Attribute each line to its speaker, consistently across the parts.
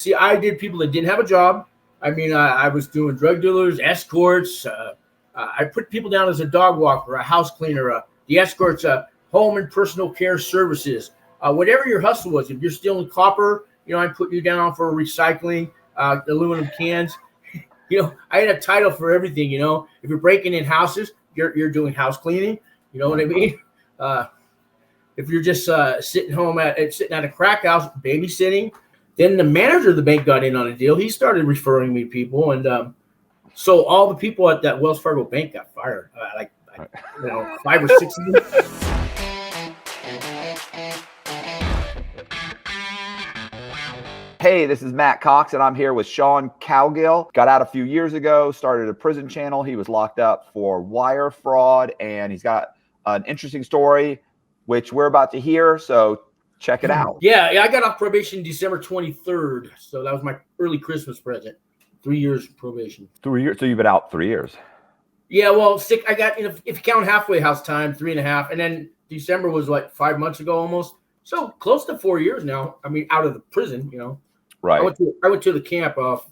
Speaker 1: See, I did people that didn't have a job. I mean, I was doing drug dealers, escorts. I put people down as a dog walker, a house cleaner, the escorts, home and personal care services. Whatever your hustle was, if you're stealing copper, I put you down for recycling, aluminum cans. I had a title for everything. If you're breaking in houses, you're doing house cleaning. You know what I mean? If you're just sitting at a crack house babysitting, then the manager of the bank got in on a deal. He started referring me people, and so all the people at that Wells Fargo bank got fired. 5 or 6 of them.
Speaker 2: Hey, this is Matt Cox, and I'm here with Sean Cowgill. Got out a few years ago, started a prison channel. He was locked up for wire fraud, and he's got an interesting story, which we're about to hear. So check it out.
Speaker 1: Yeah, I got off probation December 23rd. So that was my early Christmas present. 3 years probation.
Speaker 2: 3 years. So you've been out 3 years.
Speaker 1: Yeah, well, I got, if you count halfway house time, 3.5. And then December was like 5 months ago almost. So close to 4 years now. I mean, out of the prison,
Speaker 2: Right.
Speaker 1: I went to the camp of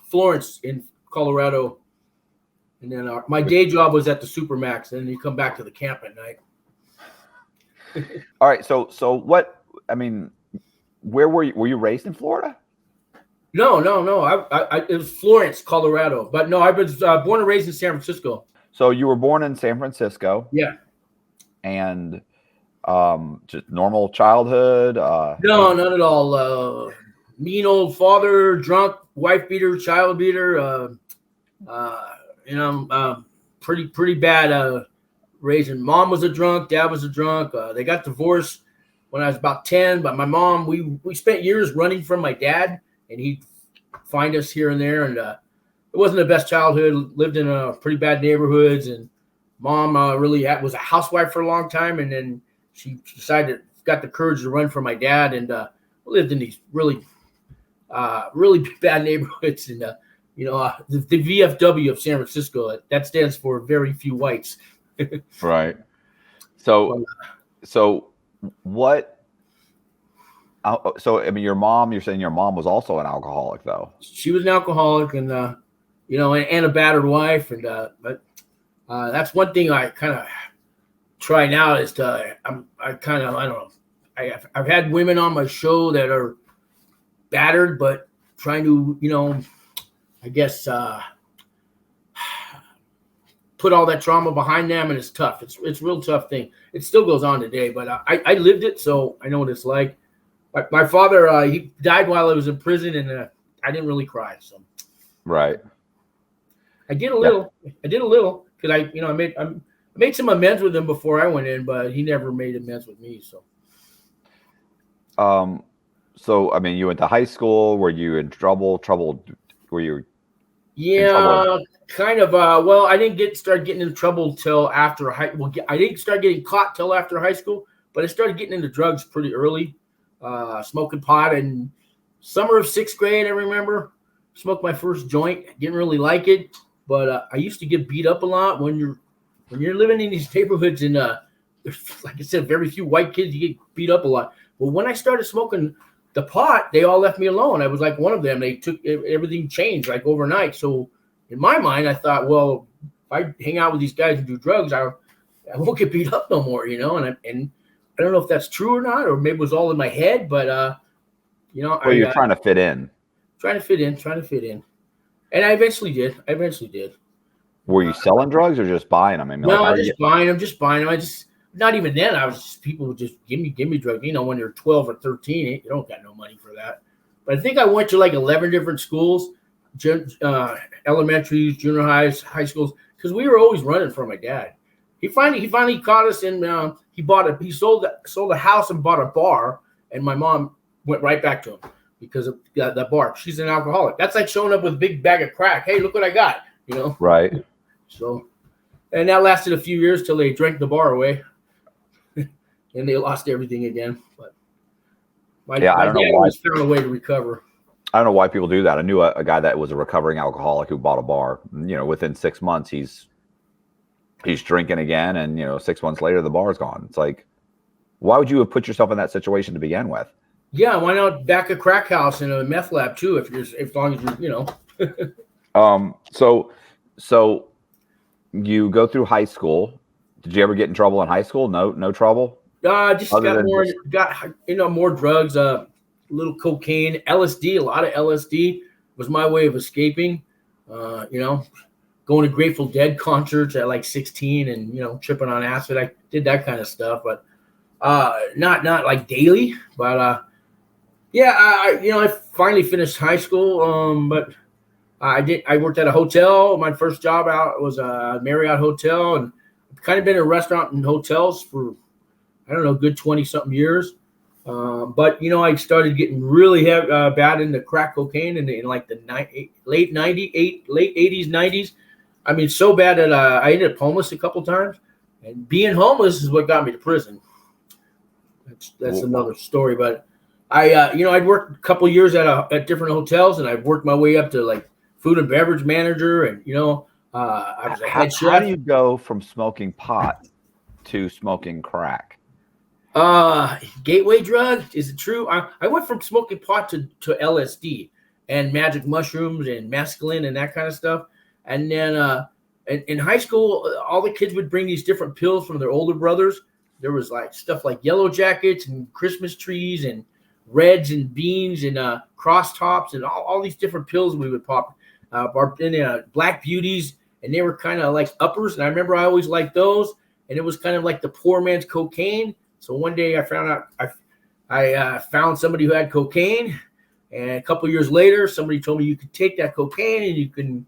Speaker 1: Florence in Colorado. And then my day job was at the Supermax. And then you come back to the camp at night.
Speaker 2: All right. So what, where were you? Were you raised in Florida?
Speaker 1: No. It was Florence, Colorado. But no, I was born and raised in San Francisco.
Speaker 2: So you were born in San Francisco.
Speaker 1: Yeah.
Speaker 2: And just normal childhood?
Speaker 1: No, none at all. Mean old father, drunk, wife beater, child beater. Pretty bad raising. Mom was a drunk, dad was a drunk. They got divorced when I was about 10. But my mom, we spent years running from my dad, and he'd find us here and there. And it wasn't the best childhood. Lived in pretty bad neighborhoods, and mom really was a housewife for a long time, and then she got the courage to run from my dad, and lived in these really bad neighborhoods. And the VFW of San Francisco, that stands for very few whites.
Speaker 2: Right. So what? Your mom. You're saying your mom was also an alcoholic, though.
Speaker 1: She was an alcoholic, and and a battered wife, and but that's one thing I kind of try now is to I don't know. I've had women on my show that are battered, but trying to I guess put all that trauma behind them, and it's tough. It's a real tough thing. It still goes on today, but I lived it, so I know what it's like. My father he died while I was in prison, and I didn't really cry. So
Speaker 2: right,
Speaker 1: I did a little. Yeah. I did a little because I made some amends with him before I went in, but he never made amends with me. So,
Speaker 2: you went to high school. Were you in trouble? Were you?
Speaker 1: Yeah, kind of. Well, I didn't start getting in trouble till after I didn't start getting caught till after high school, but I started getting into drugs pretty early. Smoking pot in summer of 6th grade. I remember smoked my first joint. Didn't really like it, but I used to get beat up a lot when you're living in these neighborhoods, and there's, like I said, very few white kids. You get beat up a lot. But when I started smoking the pot, they all left me alone. I was like one of them. They took everything changed like overnight. So in my mind, I thought, well, if I hang out with these guys and do drugs, I won't get beat up no more, And I don't know if that's true or not, or maybe it was all in my head. But
Speaker 2: well, you're trying to fit in.
Speaker 1: Trying to fit in, and I eventually did.
Speaker 2: Were you selling drugs or just buying them?
Speaker 1: No, I'm just buying them. Not even then. I was just, people would just give me drugs. When you're 12 or 13, you don't got no money for that. But I think I went to like 11 different schools, elementaries, junior highs, high schools, because we were always running from my dad. He finally caught us, and he sold a house and bought a bar, and my mom went right back to him because of that bar. She's an alcoholic. That's like showing up with a big bag of crack. Hey, look what I got.
Speaker 2: Right.
Speaker 1: So, and that lasted a few years till they drank the bar away, and they lost everything again. But my dad always found a way to recover.
Speaker 2: I don't know why people do that. I knew a guy that was a recovering alcoholic who bought a bar. Within 6 months, he's drinking again, and 6 months later, the bar's gone. It's like, why would you have put yourself in that situation to begin with?
Speaker 1: Yeah, why not back a crack house and a meth lab too? As long as
Speaker 2: So you go through high school. Did you ever get in trouble in high school? No trouble.
Speaker 1: Just
Speaker 2: Other
Speaker 1: got
Speaker 2: than
Speaker 1: more,
Speaker 2: just
Speaker 1: more drugs, little cocaine, LSD, a lot of LSD was my way of escaping. Going to Grateful Dead concerts at like 16 and, tripping on acid. I did that kind of stuff, but not like daily, but I finally finished high school. But I worked at a hotel. My first job out was a Marriott hotel, and I've kind of been in a restaurant and hotels for, I don't know, good 20 something years. But I started getting really bad into crack cocaine in like the late 80s, 90s. I mean, so bad that I ended up homeless a couple times, and being homeless is what got me to prison. That's another story. But I'd worked a couple years at different hotels, and I've worked my way up to like food and beverage manager, and I was a head chef.
Speaker 2: How do you go from smoking pot to smoking crack?
Speaker 1: Gateway drug, is it true? I went from smoking pot to LSD and magic mushrooms and mescaline and that kind of stuff. And then in high school, all the kids would bring these different pills from their older brothers. There was like stuff like yellow jackets and Christmas trees and reds and beans and cross tops and all these different pills we would pop. Black beauties, and they were kind of like uppers. And I remember I always liked those. And it was kind of like the poor man's cocaine. So one day I found out I found somebody who had cocaine, and a couple years later, somebody told me you could take that cocaine and you can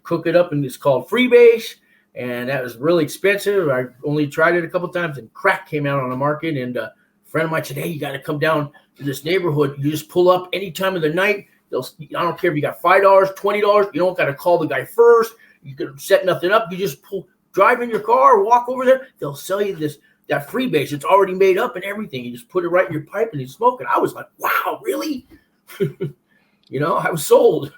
Speaker 1: cook it up, and it's called freebase, and that was really expensive. I only tried it a couple times, and crack came out on the market. And a friend of mine said, "Hey, you got to come down to this neighborhood. You just pull up any time of the night. I don't care if you got $5, $20. You don't got to call the guy first. You could set nothing up. You just drive in your car, walk over there. They'll sell you that freebase. It's already made up and everything. You just put it right in your pipe and you smoke it." I was like, wow, really? I was sold,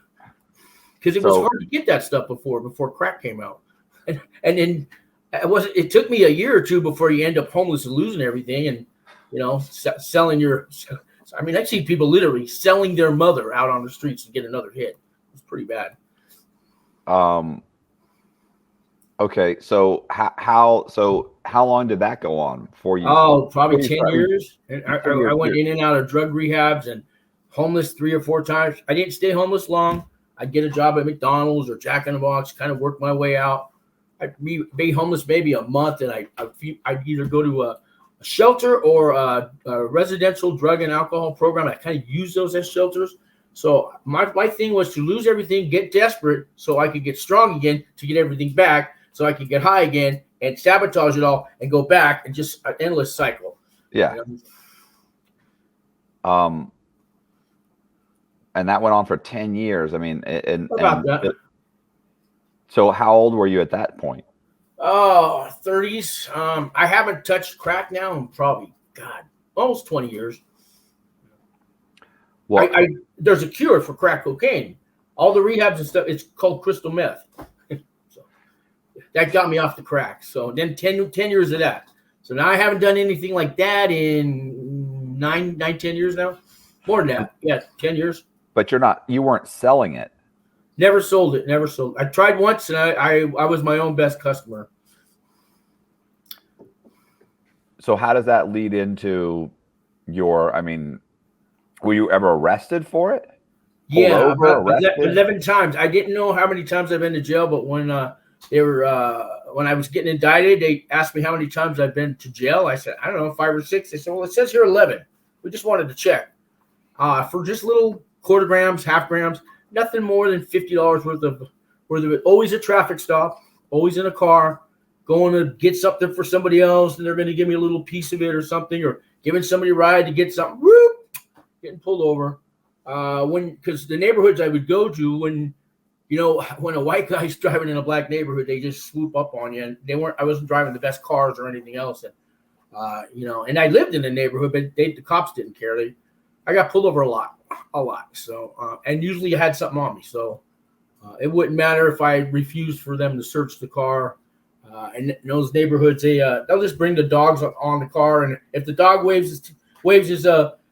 Speaker 1: because it was hard to get that stuff before crack came out. And then it took me a year or two before you end up homeless and losing everything. And, selling I see people literally selling their mother out on the streets to get another hit. It's pretty bad.
Speaker 2: Okay, so how long did that go on for you?
Speaker 1: Oh, probably 10 years. And I went in and out of drug rehabs and homeless 3 or 4 times. I didn't stay homeless long. I'd get a job at McDonald's or Jack in the Box, kind of work my way out. I'd be homeless maybe a month, and I'd either go to a shelter or a residential drug and alcohol program. I kind of use those as shelters. So my thing was to lose everything, get desperate so I could get strong again, to get everything back, so I could get high again and sabotage it all and go back, and just an endless cycle.
Speaker 2: Yeah. And that went on for 10 years. I mean,
Speaker 1: About that.
Speaker 2: So how old were you at that point?
Speaker 1: Oh, 30s. I haven't touched crack now in probably, almost 20 years. Well, there's a cure for crack cocaine. All the rehabs and stuff, it's called crystal meth. So that got me off the crack. So then 10 years of that. So now I haven't done anything like that in 10 years now. More than that. Yeah, 10 years.
Speaker 2: But you weren't selling it.
Speaker 1: Never sold it. I tried once, and I was my own best customer.
Speaker 2: So how does that lead into were you ever arrested for it?
Speaker 1: Yeah, about 11 times. I didn't know how many times I've been to jail, but when when I was getting indicted, they asked me how many times I've been to jail. I said, I don't know, 5 or 6. They said, well, it says here 11. We just wanted to check. For just little quarter grams, half grams, nothing more than $50 worth of it. Always a traffic stop, always in a car, going to get something for somebody else, and they're going to give me a little piece of it or something, or giving somebody a ride to get something. Whoop, getting pulled over. Because the neighborhoods I would go to, when a white guy's driving in a black neighborhood, they just swoop up on you. And I wasn't driving the best cars or anything else. And, and I lived in the neighborhood, but the cops didn't care. I got pulled over a lot. So, and usually I had something on me. So it wouldn't matter if I refused for them to search the car. And in those neighborhoods, they'll just bring the dogs on the car. And if the dog waves his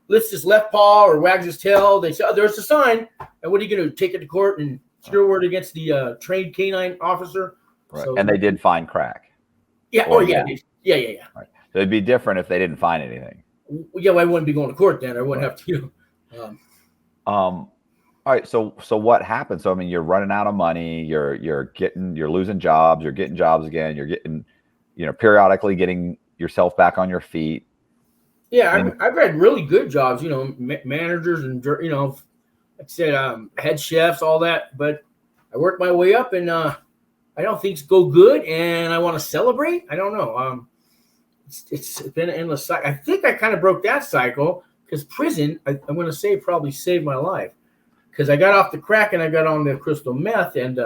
Speaker 1: lifts his left paw or wags his tail, they say, oh, there's a sign. And what are you going to do? Take it to court and screw word against the trained canine officer?
Speaker 2: Right.
Speaker 1: So,
Speaker 2: and they did find crack.
Speaker 1: Yeah.
Speaker 2: Or,
Speaker 1: oh, yeah. Yeah.
Speaker 2: Right. So it'd be different if they didn't find anything.
Speaker 1: Yeah, well, I wouldn't be going to court then. I wouldn't have to.
Speaker 2: All right. So what happened? So I mean, you're running out of money. You're losing jobs. You're getting jobs again. You're getting, periodically getting yourself back on your feet.
Speaker 1: Yeah, I've had really good jobs. Managers and like I said, head chefs, all that. But I worked my way up, and I don't things go good, and I want to celebrate. I don't know. It's been an endless cycle. I think I kind of broke that cycle because prison, I'm going to say, probably saved my life because I got off the crack and I got on the crystal meth, and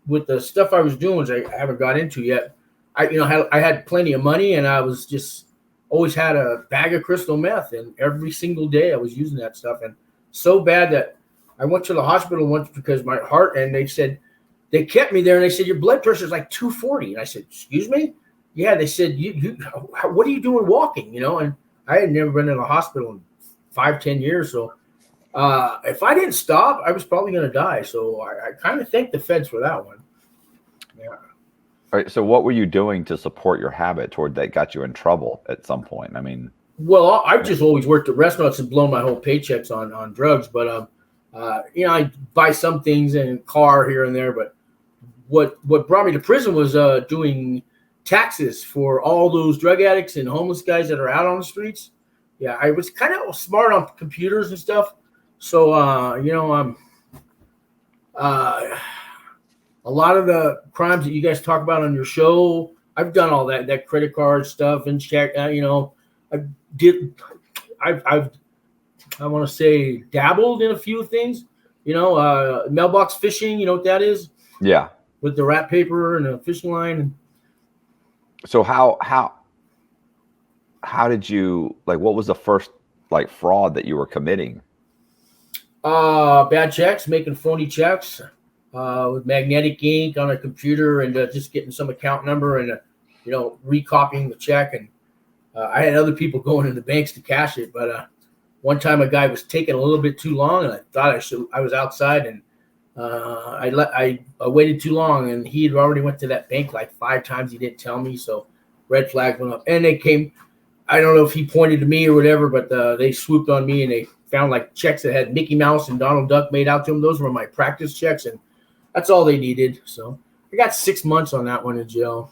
Speaker 1: with the stuff I was doing, which I haven't got into yet, I had plenty of money, and I was just always had a bag of crystal meth, and every single day I was using that stuff, and so bad that I went to the hospital once because my heart, and they kept me there, and they said, your blood pressure is like 240. And I said, excuse me? Yeah, they said, you what are you doing walking? And I had never been in a hospital in 5-10 years. So if I didn't stop, I was probably going to die. So I kind of thank the feds for that one. Yeah.
Speaker 2: All right. So what were you doing to support your habit toward that got you in trouble at some point? I mean,
Speaker 1: well, I've just always worked at restaurants and blown my whole paychecks on drugs. But, I buy some things and a car here and there. But what brought me to prison was doing taxes for all those drug addicts and homeless guys that are out on the streets. Yeah, I was kind of smart on computers and stuff. So, a lot of the crimes that you guys talk about on your show, I've done all that credit card stuff and check. I want to say dabbled in a few things. Mailbox fishing. You know what that is?
Speaker 2: Yeah. With
Speaker 1: the wrap paper and a fishing line.
Speaker 2: So how did you what was the first fraud that you were committing?
Speaker 1: Bad checks, making phony checks with magnetic ink on a computer and just getting some account number and recopying the check. And I had other people going in the banks to cash it, but one time a guy was taking a little bit too long, and I thought I was outside, and I waited too long, and he had already went to that bank like 5 times. He didn't tell me, so red flag went up. And they came. I don't know if he pointed to me or whatever, but they swooped on me, and they found checks that had Mickey Mouse and Donald Duck made out to them. Those were my practice checks, and that's all they needed. So I got 6 months on that one in jail.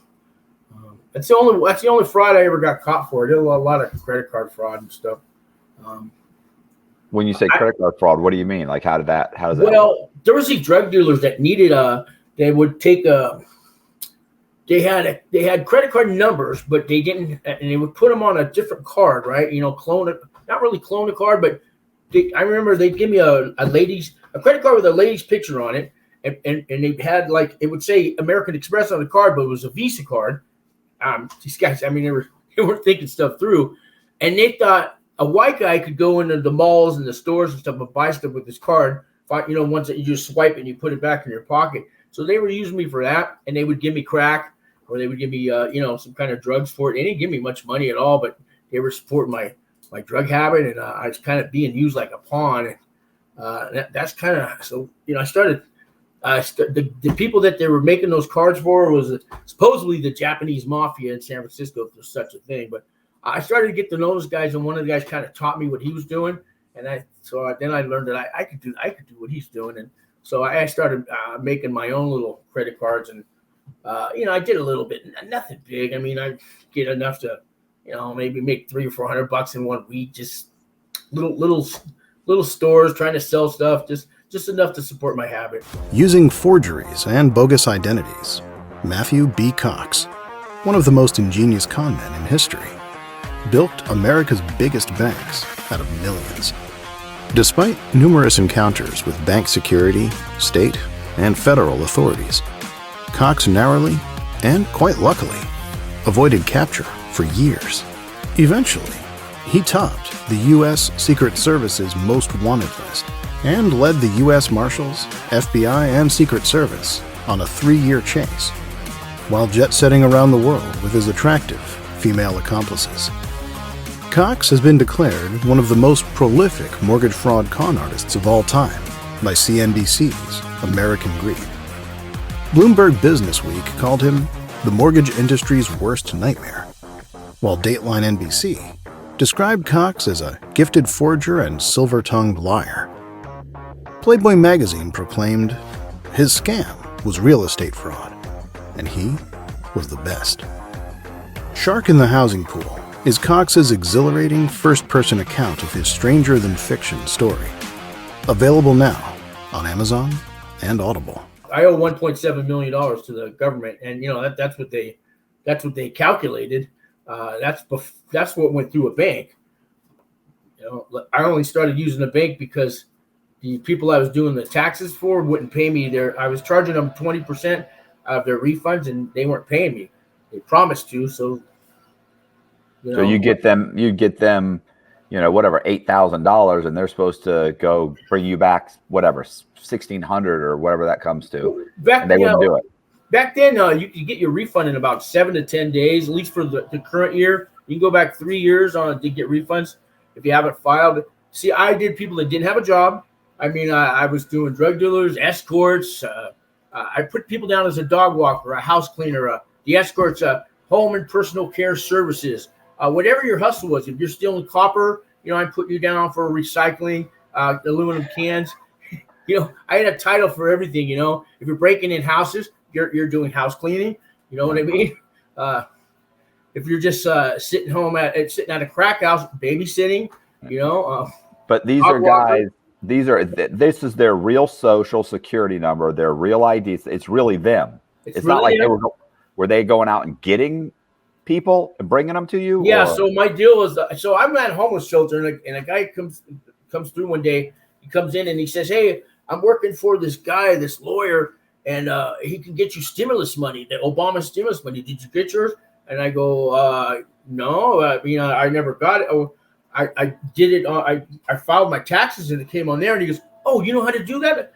Speaker 1: That's the only fraud I ever got caught for. I did a lot of credit card fraud and stuff.
Speaker 2: When you say credit card fraud, what do you mean? How does that?
Speaker 1: Well, there was these drug dealers that needed they would take they had credit card numbers, but they didn't, and they would put them on a different card, right? Not really clone a card, but I remember they'd give me a credit card with a lady's picture on it, and they had it would say American Express on the card, but it was a Visa card. These guys, they were thinking stuff through, and they thought a white guy could go into the malls and the stores and stuff and buy stuff with his card. Once that you just swipe and you put it back in your pocket. So they were using me for that, and they would give me crack, or they would give me some kind of drugs for it. They didn't give me much money at all, but they were supporting my drug habit, and I was kind of being used like a pawn. And that's kind of so. I started. The people that they were making those cards for was supposedly the Japanese mafia in San Francisco, if there's such a thing. But I started to get to know those guys, and one of the guys kind of taught me what he was doing, and then I learned that I could do what he's doing, and so I started making my own little credit cards, and I did a little bit, nothing big. I get enough to maybe make $300 or $400 in 1 week, just little stores trying to sell stuff, just enough to support my habit.
Speaker 3: Using forgeries and bogus identities, Matthew B. Cox, one of the most ingenious con men in history, built America's biggest banks out of millions. Despite numerous encounters with bank security, state, and federal authorities, Cox narrowly, and quite luckily, avoided capture for years. Eventually, he topped the U.S. Secret Service's most wanted list and led the U.S. Marshals, FBI, and Secret Service on a 3-year chase, while jet-setting around the world with his attractive female accomplices. Cox has been declared one of the most prolific mortgage fraud con artists of all time by CNBC's American Greed. Bloomberg Businessweek called him the mortgage industry's worst nightmare, while Dateline NBC described Cox as a gifted forger and silver-tongued liar. Playboy magazine proclaimed his scam was real estate fraud, and he was the best. Shark in the Housing Pool is Cox's exhilarating first-person account of his stranger-than-fiction story. Available now on Amazon and Audible.
Speaker 1: I owe $1.7 million to the government, and that's what they calculated. That's what went through a bank. I only started using a bank because the people I was doing the taxes for wouldn't pay me. I was charging them 20% of their refunds, and they weren't paying me. They promised to, so.
Speaker 2: So you get them, whatever, $8,000, and they're supposed to go bring you back whatever, $1,600 or whatever that comes to. And they wouldn't do it.
Speaker 1: Back then, you could get your refund in about 7 to 10 days, at least for the current year. You can go back 3 years to get refunds if you haven't filed. See, I did people that didn't have a job. I mean, I was doing drug dealers, escorts. I put people down as a dog walker, a house cleaner, the escorts, home and personal care services. Whatever your hustle was, if you're stealing copper, I put you down for recycling, aluminum cans. I had a title for everything. If you're breaking in houses, you're doing house cleaning. You know what I mean? If you're just sitting at a crack house, babysitting.
Speaker 2: But these are guys. This is their real social security number, their real ID. It's really them. It's not like were they going out and getting people and bringing them to you?
Speaker 1: Yeah. Or? So my deal was, I'm at a homeless shelter, and a guy comes through one day. He comes in and he says, "Hey, I'm working for this guy, this lawyer, and he can get you stimulus money, the Obama stimulus money. Did you get yours?" And I go, "No, I never got it. Oh, I did it. I filed my taxes and it came on there." And he goes, "Oh, you know how to do that?"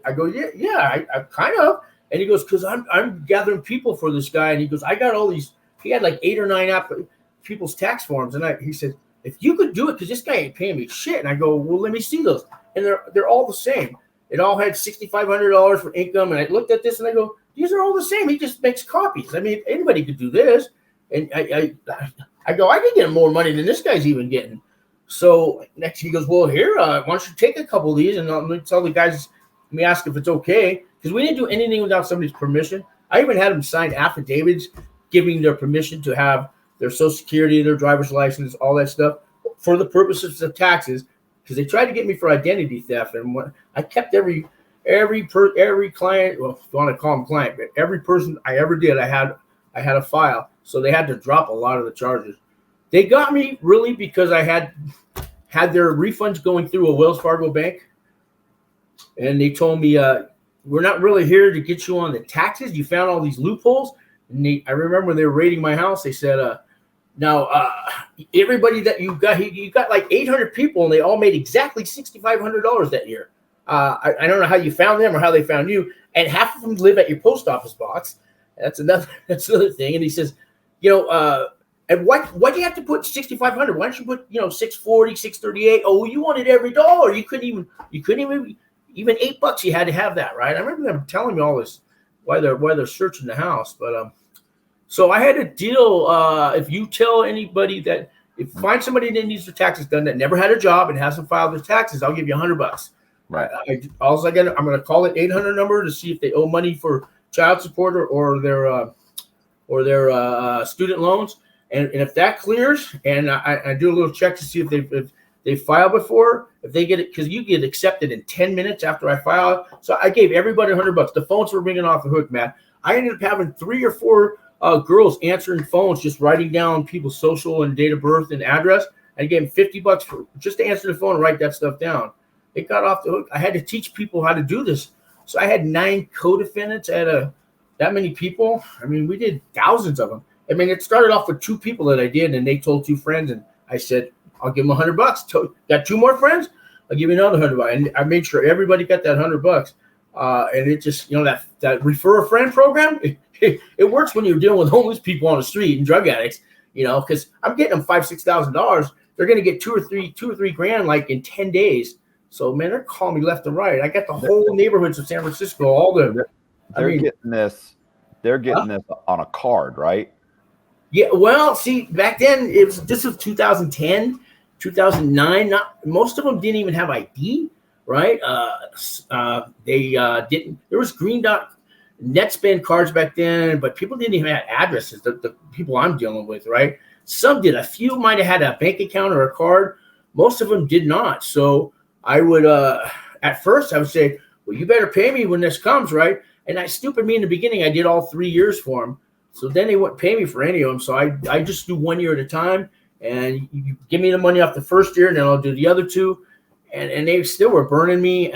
Speaker 1: I go, "Yeah, I kind of." And he goes, "Because I'm gathering people for this guy." And he goes, "I got all these." He had like 8 or 9 people's tax forms, and he said, "If you could do it, because this guy ain't paying me shit." And I go, "Well, let me see those." And they're all the same. It all had $6,500 for income, and I looked at this and I go, "These are all the same. He just makes copies. I mean, anybody could do this." And I go, "I can get more money than this guy's even getting." So next he goes, "Well, here, why don't you take a couple of these?" And let me tell the guys, let me ask if it's okay, because we didn't do anything without somebody's permission. I even had them sign affidavits giving their permission to have their Social Security, their driver's license, all that stuff for the purposes of taxes, because they tried to get me for identity theft. And I kept every client, well, if you want to call them client, but every person I ever did, I had a file. So they had to drop a lot of the charges. They got me really because I had their refunds going through a Wells Fargo bank. And they told me, "We're not really here to get you on the taxes. You found all these loopholes." And I remember when they were raiding my house, they said, "Now, everybody that you got like 800 people, and they all made exactly $6,500 that year. I don't know how you found them or how they found you. And half of them live at your post office box." That's another thing. And he says, "And what do you have to put 6,500? Why don't you put 640, 638? Oh, you wanted every dollar. You couldn't even $8 you had to have that, right?" I remember them telling me all this why they're searching the house. But so I had a deal. If you tell anybody that find somebody that needs their taxes done that never had a job and hasn't filed their taxes, I'll give you $100.
Speaker 2: Right.
Speaker 1: I'm going to call it 800 number to see if they owe money for child support or their student loans. And if that clears, and I do a little check to see if they filed before, if they get it, because you get accepted in 10 minutes after I file. So I gave everybody $100. The phones were ringing off the hook, man. I ended up having 3 or 4 girls answering phones, just writing down people's social and date of birth and address. I gave them $50 for just to answer the phone and write that stuff down. It got off the hook. I had to teach people how to do this. So I had 9 co-defendants at that many people. I mean, we did thousands of them. I mean, it started off with 2 people that I did, and they told 2 friends, and I said, "I'll give them $100. Got 2 more friends? I'll give you another $100." And I made sure everybody got that $100. And it just, that refer a friend program, it works when you're dealing with homeless people on the street and drug addicts. because I'm getting them $5,000-$6,000. They're going to get two or three grand like in 10 days. So man, they're calling me left and right. I got the whole neighborhoods of San Francisco, all the.
Speaker 2: They're getting this. They're getting this on a card, right?
Speaker 1: Yeah. Well, see, back then this was 2010, 2009. Most of them didn't even have ID, right? They didn't. There was green dot net spend cards back then, but people didn't even have addresses. The people I'm dealing with, right? Some did. A few might have had a bank account or a card. Most of them did not. So I would, at first, I would say, well, you better pay me when this comes, right? And me in the beginning, I did all 3 years for them. So then they wouldn't pay me for any of them. So I just do 1 year at a time. And you give me the money off the first year, and then I'll do the other two. And they still were burning me.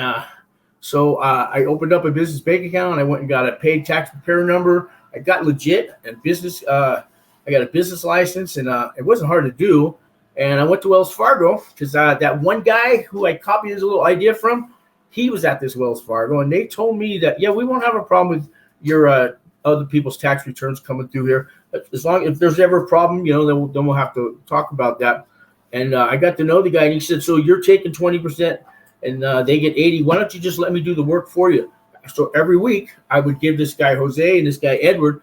Speaker 1: So I opened up a business bank account. I went and got a paid tax preparer number. I got legit and business. I got a business license, and it wasn't hard to do. And I went to Wells Fargo because that one guy who I copied his little idea from, he was at this Wells Fargo, and they told me that, yeah, we won't have a problem with your other people's tax returns coming through here. As long if there's ever a problem, then we'll have to talk about that. And I got to know the guy, and he said, so you're taking 20%, and they get 80. Why don't you just let me do the work for you? So every week I would give this guy Jose and this guy Edward,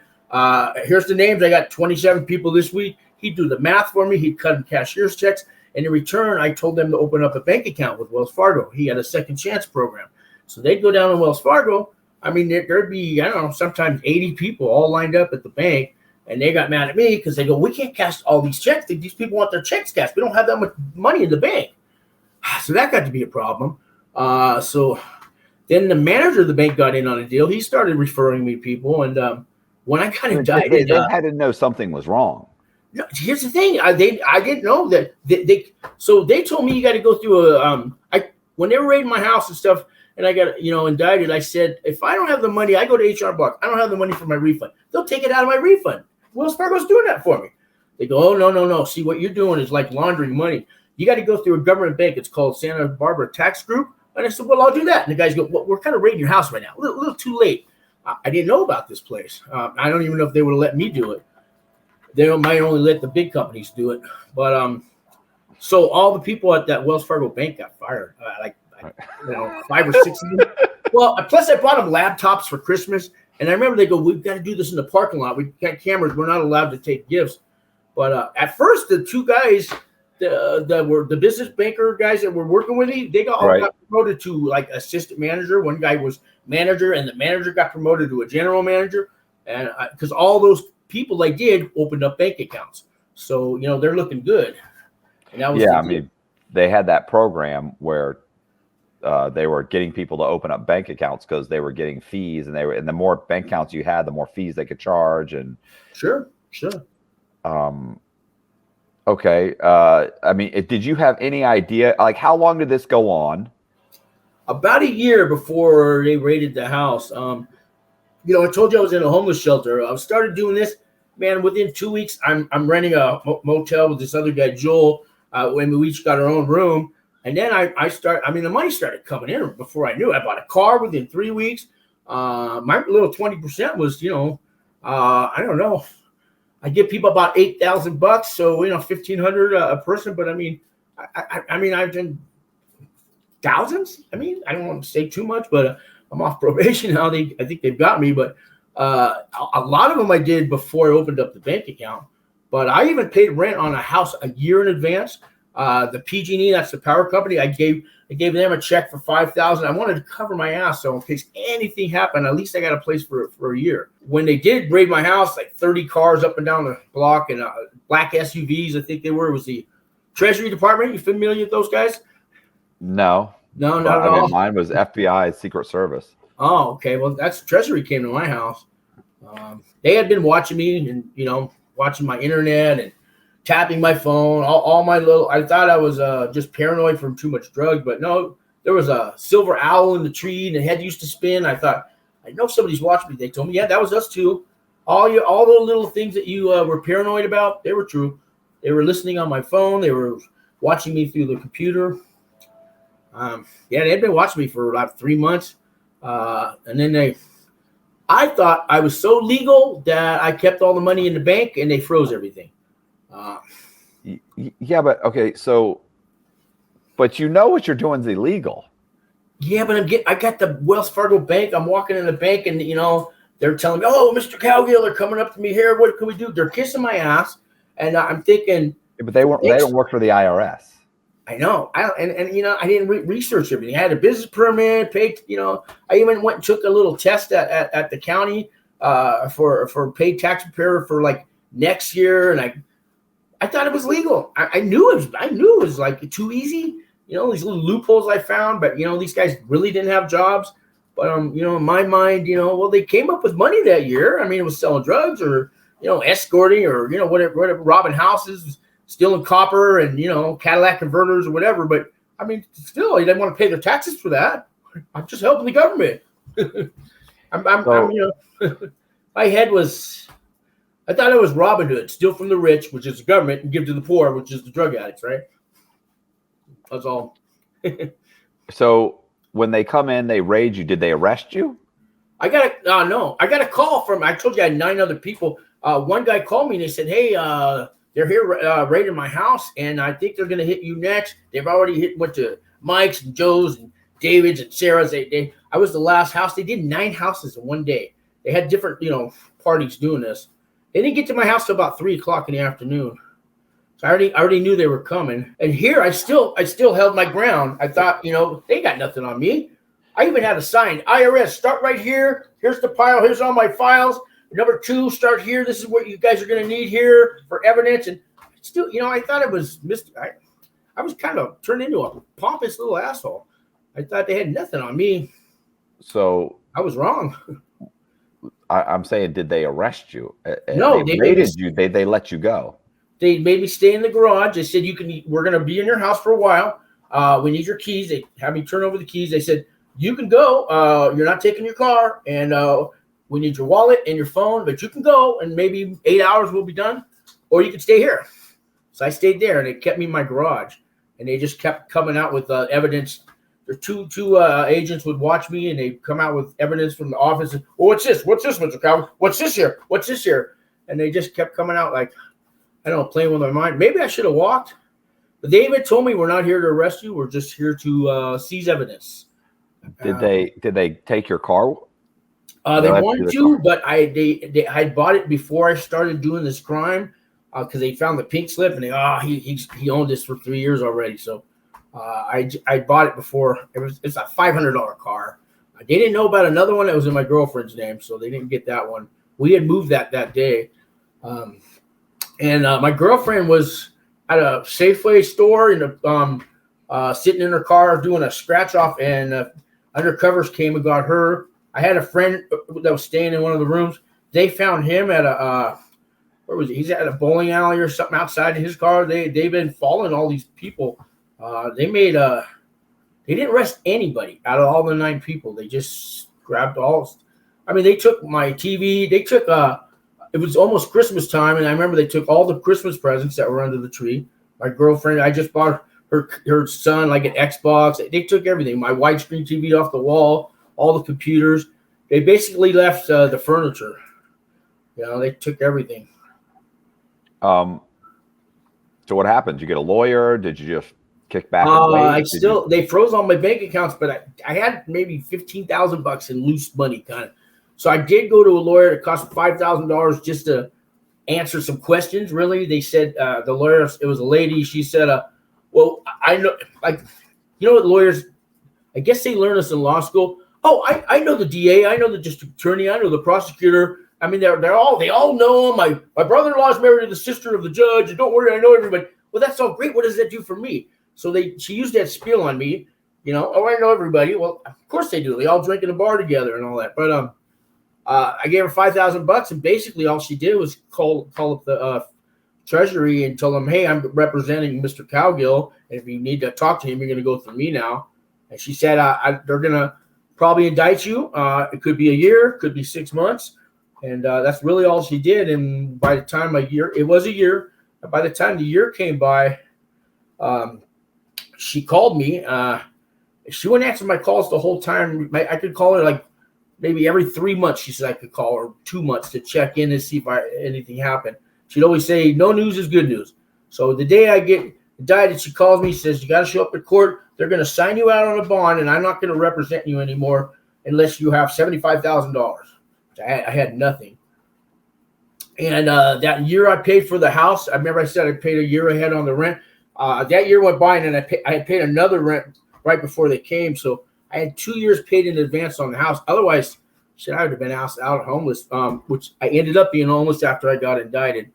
Speaker 1: here's the names. I got 27 people this week. He'd do the math for me. He'd cut in cashier's checks. And in return, I told them to open up a bank account with Wells Fargo. He had a second chance program. So they'd go down to Wells Fargo. I mean, there'd be, I don't know, sometimes 80 people all lined up at the bank. And they got mad at me because they go, we can't cash all these checks. These people want their checks cashed. We don't have that much money in the bank. So that got to be a problem. So then the manager of the bank got in on a deal. He started referring me people. And when I got indicted,
Speaker 2: they had to know something was wrong.
Speaker 1: No, here's the thing. I didn't know that so they told me you got to go through when they were raiding my house and stuff, and I got indicted. I said, if I don't have the money, I go to HR Block. I don't have the money for my refund. They'll take it out of my refund. Wells Fargo's doing that for me. They go, oh no. See, what you're doing is like laundering money. You got to go through a government bank. It's called Santa Barbara Tax Group. And I said, well, I'll do that. And the guys go, well, we're kind of raiding your house right now. A little too late. I didn't know about this place. I don't even know if they would have let me do it. They might only let the big companies do it. But so all the people at that Wells Fargo bank got fired, 5 or 6 of them. Well, plus I bought them laptops for Christmas. And I remember they go, we've got to do this in the parking lot. We got cameras. We're not allowed to take gifts. But at first, the two guys that were the business banker guys that were working with me, they got promoted to like assistant manager. One guy was manager, and the manager got promoted to a general manager. And because all those people I did opened up bank accounts. So, they're looking good. And that was
Speaker 2: they had that program where they were getting people to open up bank accounts because they were getting fees, and the more bank accounts you had, the more fees they could charge. And
Speaker 1: sure.
Speaker 2: Okay. Did you have any idea, like, how long did this go on?
Speaker 1: About a year before they raided the house. I told you I was in a homeless shelter. I started doing this, man. Within 2 weeks, I'm renting a motel with this other guy, Joel. When we each got our own room. And then the money started coming in before I knew it. I bought a car within 3 weeks. My little 20% was, I don't know. I give people about $8,000, so $1,500 a person. But I've done thousands. I don't want to say too much, but I'm off probation now. I think they've got me, but a lot of them I did before I opened up the bank account. But I even paid rent on a house a year in advance. The PG&E, that's the power company. I gave them a check for $5,000. I wanted to cover my ass, so in case anything happened, at least I got a place for a year. When they did raid my house, like 30 cars up and down the block and black SUVs, I think they were. It was the Treasury Department. You familiar with those guys?
Speaker 2: No, not at all. Mine was FBI, Secret Service.
Speaker 1: Oh, okay. Well, that's Treasury came to my house. They had been watching me and watching my internet and tapping my phone, all my little. I thought I was just paranoid from too much drugs, but no, there was a silver owl in the tree and the head used to spin. I thought, I know somebody's watching me. They told me, yeah, that was us too. All the little things that you were paranoid about, they were true. They were listening on my phone. They were watching me through the computer. They'd been watching me for about 3 months, and then I thought I was so legal that I kept all the money in the bank and they froze everything.
Speaker 2: Yeah, but okay, so, but you know what you're doing is illegal.
Speaker 1: Yeah, but I got the Wells Fargo bank. I'm walking in the bank, and they're telling me, "Oh, Mr. Cowgill, they're coming up to me here. What can we do?" They're kissing my ass, and I'm thinking,
Speaker 2: yeah, but they don't work for the IRS.
Speaker 1: I know. I didn't research everything. I had a business permit, paid. I even went and took a little test at the county for paid tax preparer for like next year, and I thought it was legal. I knew it was like too easy. These little loopholes I found, but these guys really didn't have jobs. But in my mind, well, they came up with money that year. I mean, it was selling drugs or escorting or whatever, robbing houses, stealing copper and Cadillac converters or whatever. But I mean, still, they didn't want to pay their taxes for that. I'm just helping the government. My head was. I thought it was Robin Hood, steal from the rich, which is the government, and give to the poor, which is the drug addicts, right? That's all.
Speaker 2: So when they come in, they raid you. Did they arrest you?
Speaker 1: No. I got a call from. I told you I had 9 other people. One guy called me and they said, "Hey, they're here raiding my house, and I think they're going to hit you next. They've already went to Mike's and Joe's and David's and Sarah's. I was the last house. They did 9 houses in one day. They had different parties doing this. They didn't get to my house till about 3:00 in the afternoon. So I already knew they were coming. And here I still held my ground. I thought, they got nothing on me. I even had a sign, IRS, start right here. Here's the pile. Here's all my files. Number 2, start here. This is what you guys are going to need here for evidence. And still, I thought it was I was kind of turned into a pompous little asshole. I thought they had nothing on me.
Speaker 2: So
Speaker 1: I was wrong.
Speaker 2: I'm saying, did they arrest you?
Speaker 1: No,
Speaker 2: they raided you. They let you go.
Speaker 1: They made me stay in the garage. They said, we're going to be in your house for a while. We need your keys. They had me turn over the keys. They said, you can go. You're not taking your car. And we need your wallet and your phone, but you can go. And maybe 8 hours will be done. Or you can stay here. So I stayed there, and they kept me in my garage. And they just kept coming out with evidence. There's two agents would watch me, and they come out with evidence from the office. And, what's this? What's this, Mr. Cowboy? What's this here? What's this here? And they just kept coming out like, I don't know, playing with my mind. Maybe I should have walked. But they even told me, we're not here to arrest you. We're just here to seize evidence.
Speaker 2: Did they take your car?
Speaker 1: They wanted to, but I bought it before I started doing this crime because they found the pink slip and he owned this for 3 years already. So I bought it before. It's a $500 car. They didn't know about another one that was in my girlfriend's name, so they didn't get that one. We had moved that day. And my girlfriend was at a Safeway store sitting in her car doing a scratch off, and undercovers came and got her. I had a friend that was staying in one of the rooms. They found him at where was he? He's at a bowling alley or something outside in his car. They've been following all these people. They didn't arrest anybody out of all the 9 people. They just grabbed all. I mean, they took my TV. They took it was almost Christmas time, and I remember they took all the Christmas presents that were under the tree. My girlfriend, I just bought her son like an Xbox. They took everything. My widescreen TV off the wall, all the computers. They basically left the furniture. They took everything.
Speaker 2: So what happened? Did you get a lawyer? Did you just kick back?
Speaker 1: They froze all my bank accounts, but I had maybe $15,000 in loose money, kind of. So I did go to a lawyer. It cost $5,000 just to answer some questions. Really, they said the lawyer. It was a lady. She said, "Well, I know, like, what lawyers. I guess they learn this in law school. Oh, I know the DA. I know the district attorney. I know the prosecutor. I mean, they all know him. My brother-in-law is married to the sister of the judge. And don't worry, I know everybody. Well, that's all great. What does that do for me? So she used that spiel on me. Oh, I know everybody. Well, of course they do. They all drink in a bar together and all that. But I gave her $5,000, and basically all she did was call up the Treasury and tell them, "Hey, I'm representing Mr. Cowgill, and if you need to talk to him, you're going to go through me now." And she said, "They're going to probably indict you. It could be a year, could be 6 months," and that's really all she did. And by the time it was a year. By the time the year came by, she called me. She wouldn't answer my calls the whole time. I could call her like maybe every 3 months. She said I could call her 2 months to check in and see if anything happened. she'd always say, no news is good news. So the day I get indicted, she calls me, says, you got to show up at court. They're going to sign you out on a bond, and I'm not going to represent you anymore unless you have $75,000. I had nothing. And that year I paid for the house. I remember I said I paid a year ahead on the rent. That year went by, and then I had paid another rent right before they came. So I had 2 years paid in advance on the house. Otherwise, shit, I would have been out homeless, which I ended up being homeless after I got indicted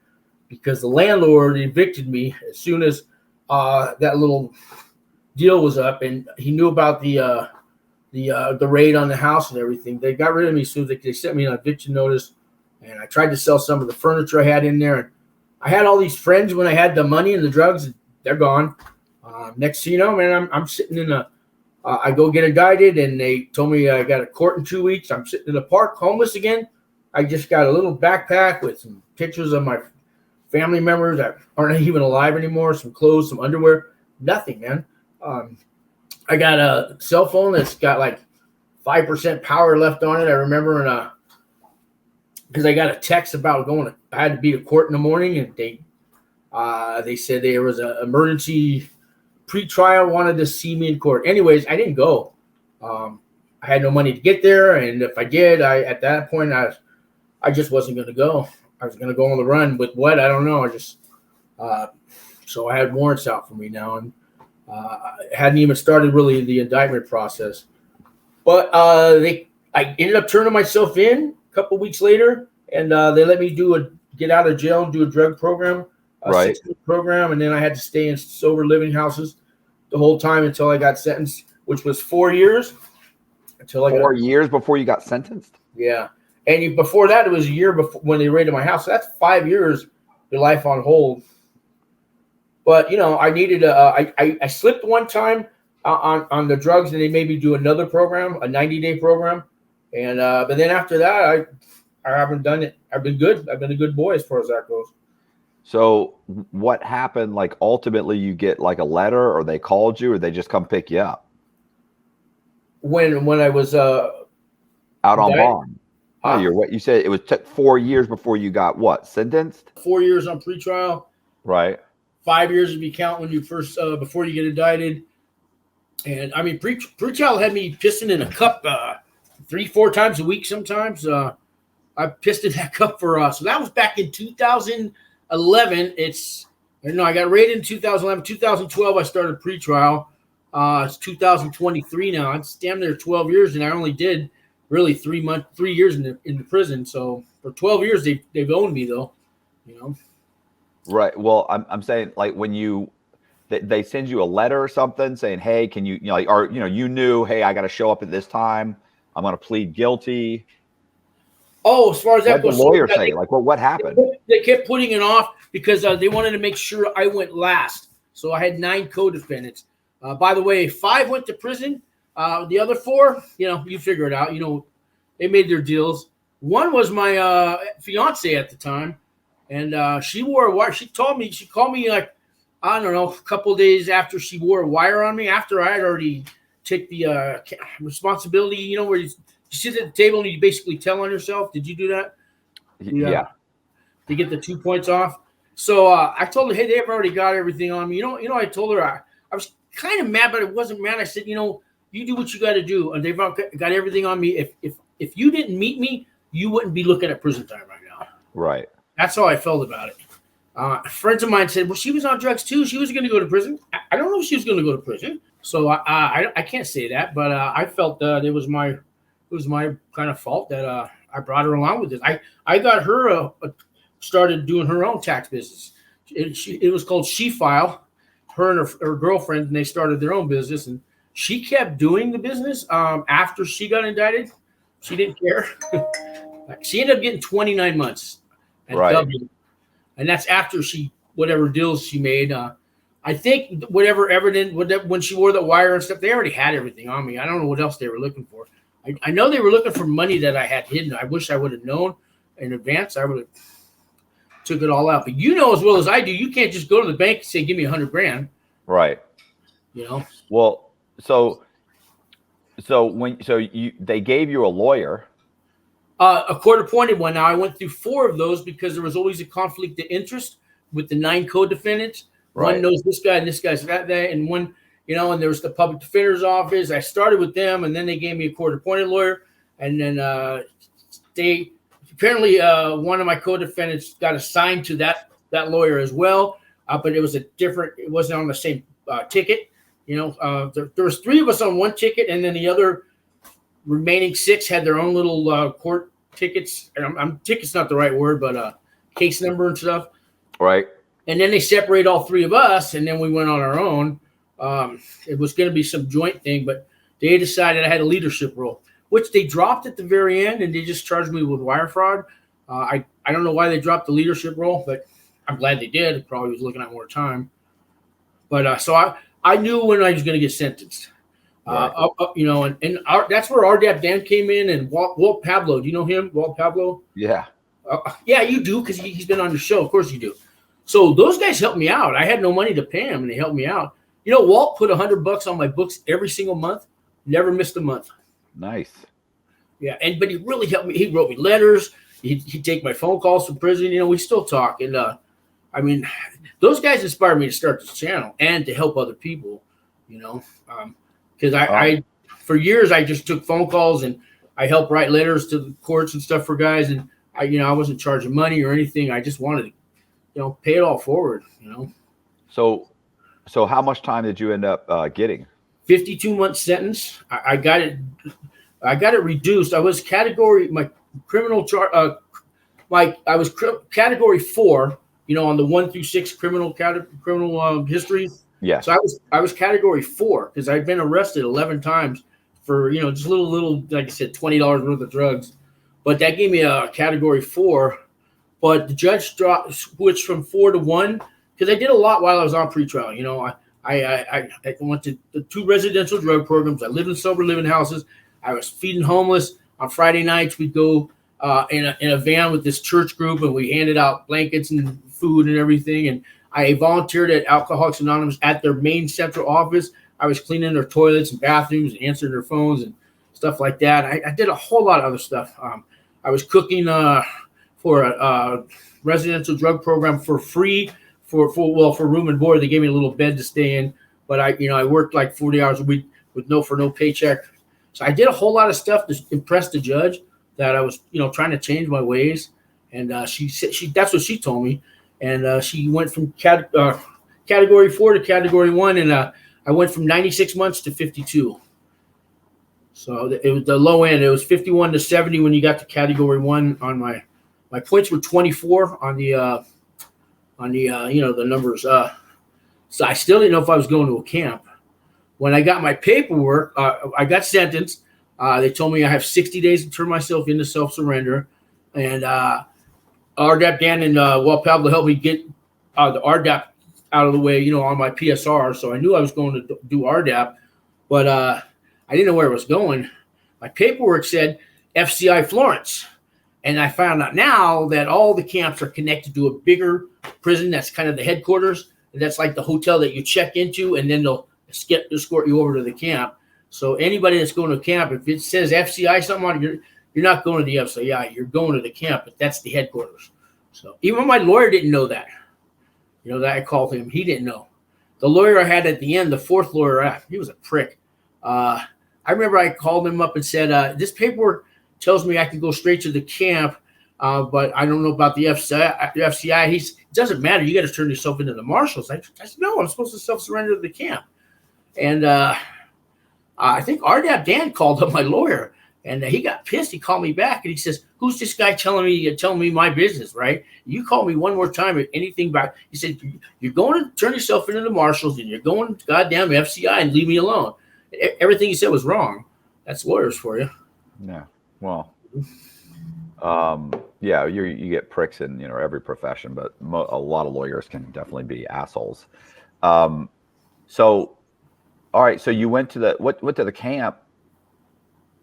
Speaker 1: because the landlord evicted me as soon as that little deal was up, and he knew about the raid on the house and everything. They got rid of me as soon as they sent me an eviction notice, and I tried to sell some of the furniture I had in there. And I had all these friends when I had the money and the drugs. They're gone. Next thing you know, man, I'm sitting in I go get indicted, and they told me I got a court in 2 weeks. I'm sitting in the park, homeless again. I just got a little backpack with some pictures of my family members that aren't even alive anymore, some clothes, some underwear, nothing, man. I got a cell phone that's got like 5% power left on it. I remember, and because I got a text about I had to be to court in the morning, and they said there was an emergency pre-trial, wanted to see me in court. Anyways, I didn't go. I had no money to get there, and if I did, at that point I just wasn't going to go. I was going to go on the run with what? I don't know. So I had warrants out for me now, and I hadn't even started really the indictment process. But I ended up turning myself in a couple weeks later, and they let me get out of jail and do a drug program,
Speaker 2: right?
Speaker 1: 6-week program, and then I had to stay in sober living houses the whole time until I got sentenced, which was 4 years. Until
Speaker 2: 4 years before you got sentenced?
Speaker 1: Yeah. And before that, it was a year before when they raided my house. So that's 5 years, your life on hold. But, I needed I slipped one time on the drugs, and they made me do another program, a 90-day program. And but then after that, I haven't done it. I've been good. I've been a good boy as far as that goes.
Speaker 2: So what happened? Like, ultimately you get like a letter, or they called you, or they just come pick you up?
Speaker 1: When I was
Speaker 2: out on bond. You said it took 4 years before you got sentenced?
Speaker 1: 4 years on pretrial.
Speaker 2: Right.
Speaker 1: 5 years if you count when you first before you get indicted. And I mean, pretrial had me pissing in a cup 3-4 times a week sometimes. I pissed in that cup for so that was back in 2011. I got raided in 2011. 2012 I started pretrial. It's 2023 now. It's damn near 12 years, and I only did really 3 years in the prison. So for 12 years they've owned me though, Right.
Speaker 2: Well, I'm saying, like, when they send you a letter or something saying, hey, can you you knew, hey, I got to show up at this time. I'm going to plead guilty.
Speaker 1: Oh, as far as that goes,
Speaker 2: what did the lawyer say? Like, what happened?
Speaker 1: They kept putting it off because they wanted to make sure I went last. So I had 9 co-defendants. By the way, 5 went to prison. The other 4, you figure it out. They made their deals. One was my fiance at the time, and she wore a wire. She called me like, I don't know, a couple of days after she wore a wire on me, after I had already took the responsibility, where you sit at the table and you basically tell on yourself. Did you do that?
Speaker 2: Yeah.
Speaker 1: To get the 2 points off. So I told her, hey, they've already got everything on me. I told her I was kind of mad, but I wasn't mad. I said, you do what you got to do, and they've got everything on me. If you didn't meet me, you wouldn't be looking at prison time right now.
Speaker 2: Right.
Speaker 1: That's how I felt about it. Friends of mine said, well, she was on drugs too. She was going to go to prison. I don't know if she was going to go to prison. So I can't say that, but I felt it was my kind of fault that I brought her along with this. I got her started doing her own tax business. It was called She File. Her and her girlfriend, and they started their own business, and she kept doing the business after she got indicted. She didn't care. She ended up getting 29 months.
Speaker 2: Right.
Speaker 1: And that's after whatever deals she made. I think whatever evidence, when she wore the wire and stuff, they already had everything on me. I don't know what else they were looking for. I know they were looking for money that I had hidden. I wish I would have known in advance. I would have took it all out. But as well as I do, you can't just go to the bank and say, give me $100,000.
Speaker 2: Right. Well, so they gave you a lawyer.
Speaker 1: A court-appointed one. Now, I went through 4 of those because there was always a conflict of interest with the 9 co-defendants.
Speaker 2: Right.
Speaker 1: One knows this guy and this guy's that, and one, and there was the public defender's office. I started with them, and then they gave me a court-appointed lawyer, and then they apparently one of my co-defendants got assigned to that lawyer as well, but it was it wasn't on the same ticket. There was 3 of us on one ticket, and then the other remaining 6 had their own little court tickets. Ticket's not the right word, but case number and stuff.
Speaker 2: Right.
Speaker 1: And then they separate all 3 of us, and then we went on our own. It was going to be some joint thing, but they decided I had a leadership role, which they dropped at the very end, and they just charged me with wire fraud. I don't know why they dropped the leadership role, but I'm glad they did. It probably was looking at more time. But so I knew when I was going to get sentenced. Right. That's where RDAP Dan came in, and Walt Pablo. Do you know him, Walt Pablo?
Speaker 2: Yeah.
Speaker 1: Yeah, you do, because he's been on your show. Of course you do. So those guys helped me out. I had no money to pay them, and they helped me out. Walt put $100 on my books every single month. Never missed a month.
Speaker 2: Nice.
Speaker 1: Yeah, but he really helped me. He wrote me letters. He'd take my phone calls from prison. We still talk. And those guys inspired me to start this channel and to help other people. Because I for years I just took phone calls and I helped write letters to the courts and stuff for guys. And I wasn't charging money or anything. I just wanted to, pay it all forward.
Speaker 2: So how much time did you end up getting?
Speaker 1: 52-month sentence. I got it reduced. I was category category 4. On the 1 through 6 criminal history.
Speaker 2: Yeah.
Speaker 1: So I was category 4 because I'd been arrested 11 times for just little like I said $20 worth of drugs, but that gave me a category 4. But the judge switched from 4 to 1 because I did a lot while I was on pretrial. I went to the 2 residential drug programs. I lived in sober living houses. I was feeding homeless. On Friday nights, we'd go in a van with this church group, and we handed out blankets and food and everything. And I volunteered at Alcoholics Anonymous at their main central office. I was cleaning their toilets and bathrooms and answering their phones and stuff like that. I did a whole lot of other stuff. I was cooking for a residential drug program for free for room and board. They gave me a little bed to stay in, but I worked like 40 hours a week with no paycheck. So I did a whole lot of stuff to impress the judge that I was trying to change my ways. And she said that's what she told me. And she went from category 4 to category 1, and I went from 96 months to 52. So it was the low end. It was 51 to 70 when you got to category 1. On my points were 24 on the the numbers. So I still didn't know if I was going to a camp. When I got my paperwork, I got sentenced. They told me I have 60 days to turn myself into self-surrender, and RDAP Dan and Walt Pablo helped me get the RDAP out of the way, on my PSR. So I knew I was going to do RDAP, but I didn't know where it was going. My paperwork said FCI Florence, and I found out now that all the camps are connected to a bigger prison that's kind of the headquarters. And that's like the hotel that you check into, and then they'll escort you over to the camp. So anybody that's going to camp, if it says FCI something on it, you're not going to the FCI. You're going to the camp, but that's the headquarters. So even my lawyer didn't know that. That I called him. He didn't know. The lawyer I had at the end, the 4th lawyer, he was a prick. I remember I called him up and said, this paperwork tells me I can go straight to the camp, but I don't know about the FCI. It doesn't matter. You got to turn yourself into the marshals. I said, no, I'm supposed to self-surrender to the camp. And I think RDAP Dan called up my lawyer, and he got pissed. He called me back, and he says, who's this guy telling me my business, right? You call me one more time if anything back. He said, you're going to turn yourself into the marshals, and you're going to goddamn FCI and leave me alone. Everything he said was wrong. That's lawyers for you.
Speaker 2: Yeah. Well, yeah, you get pricks in every profession, but a lot of lawyers can definitely be assholes. So, all right, so you went to the camp,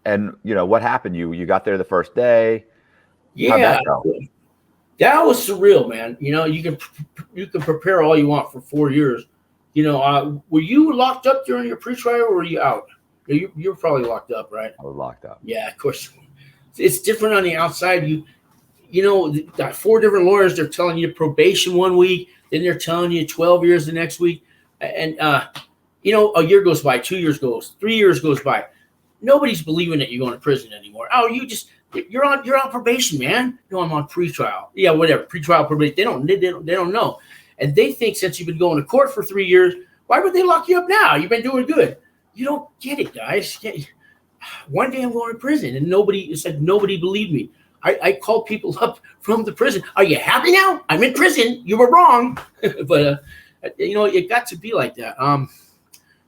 Speaker 2: and what happened? You got there the first day.
Speaker 1: Yeah, that was surreal, man. You can prepare all you want for 4 years. Were you locked up during your pretrial, or were you out? You were probably locked up, right?
Speaker 2: I was locked up.
Speaker 1: Yeah, of course. It's different on the outside. You know, got 4 different lawyers. They're telling you probation 1 week, then they're telling you 12 years the next week, and you know, a year goes by, 2 years goes, 3 years goes by. Nobody's believing that you're going to prison anymore. Oh, you're on probation, man. No, I'm on pretrial. Yeah, whatever, pretrial probation. They don't know, and they think since you've been going to court for 3 years, why would they lock you up now? You've been doing good. You don't get it, guys. One day I'm going to prison, and nobody believed me. I called people up from the prison. Are you happy now? I'm in prison. You were wrong. But, you know, it got to be like that.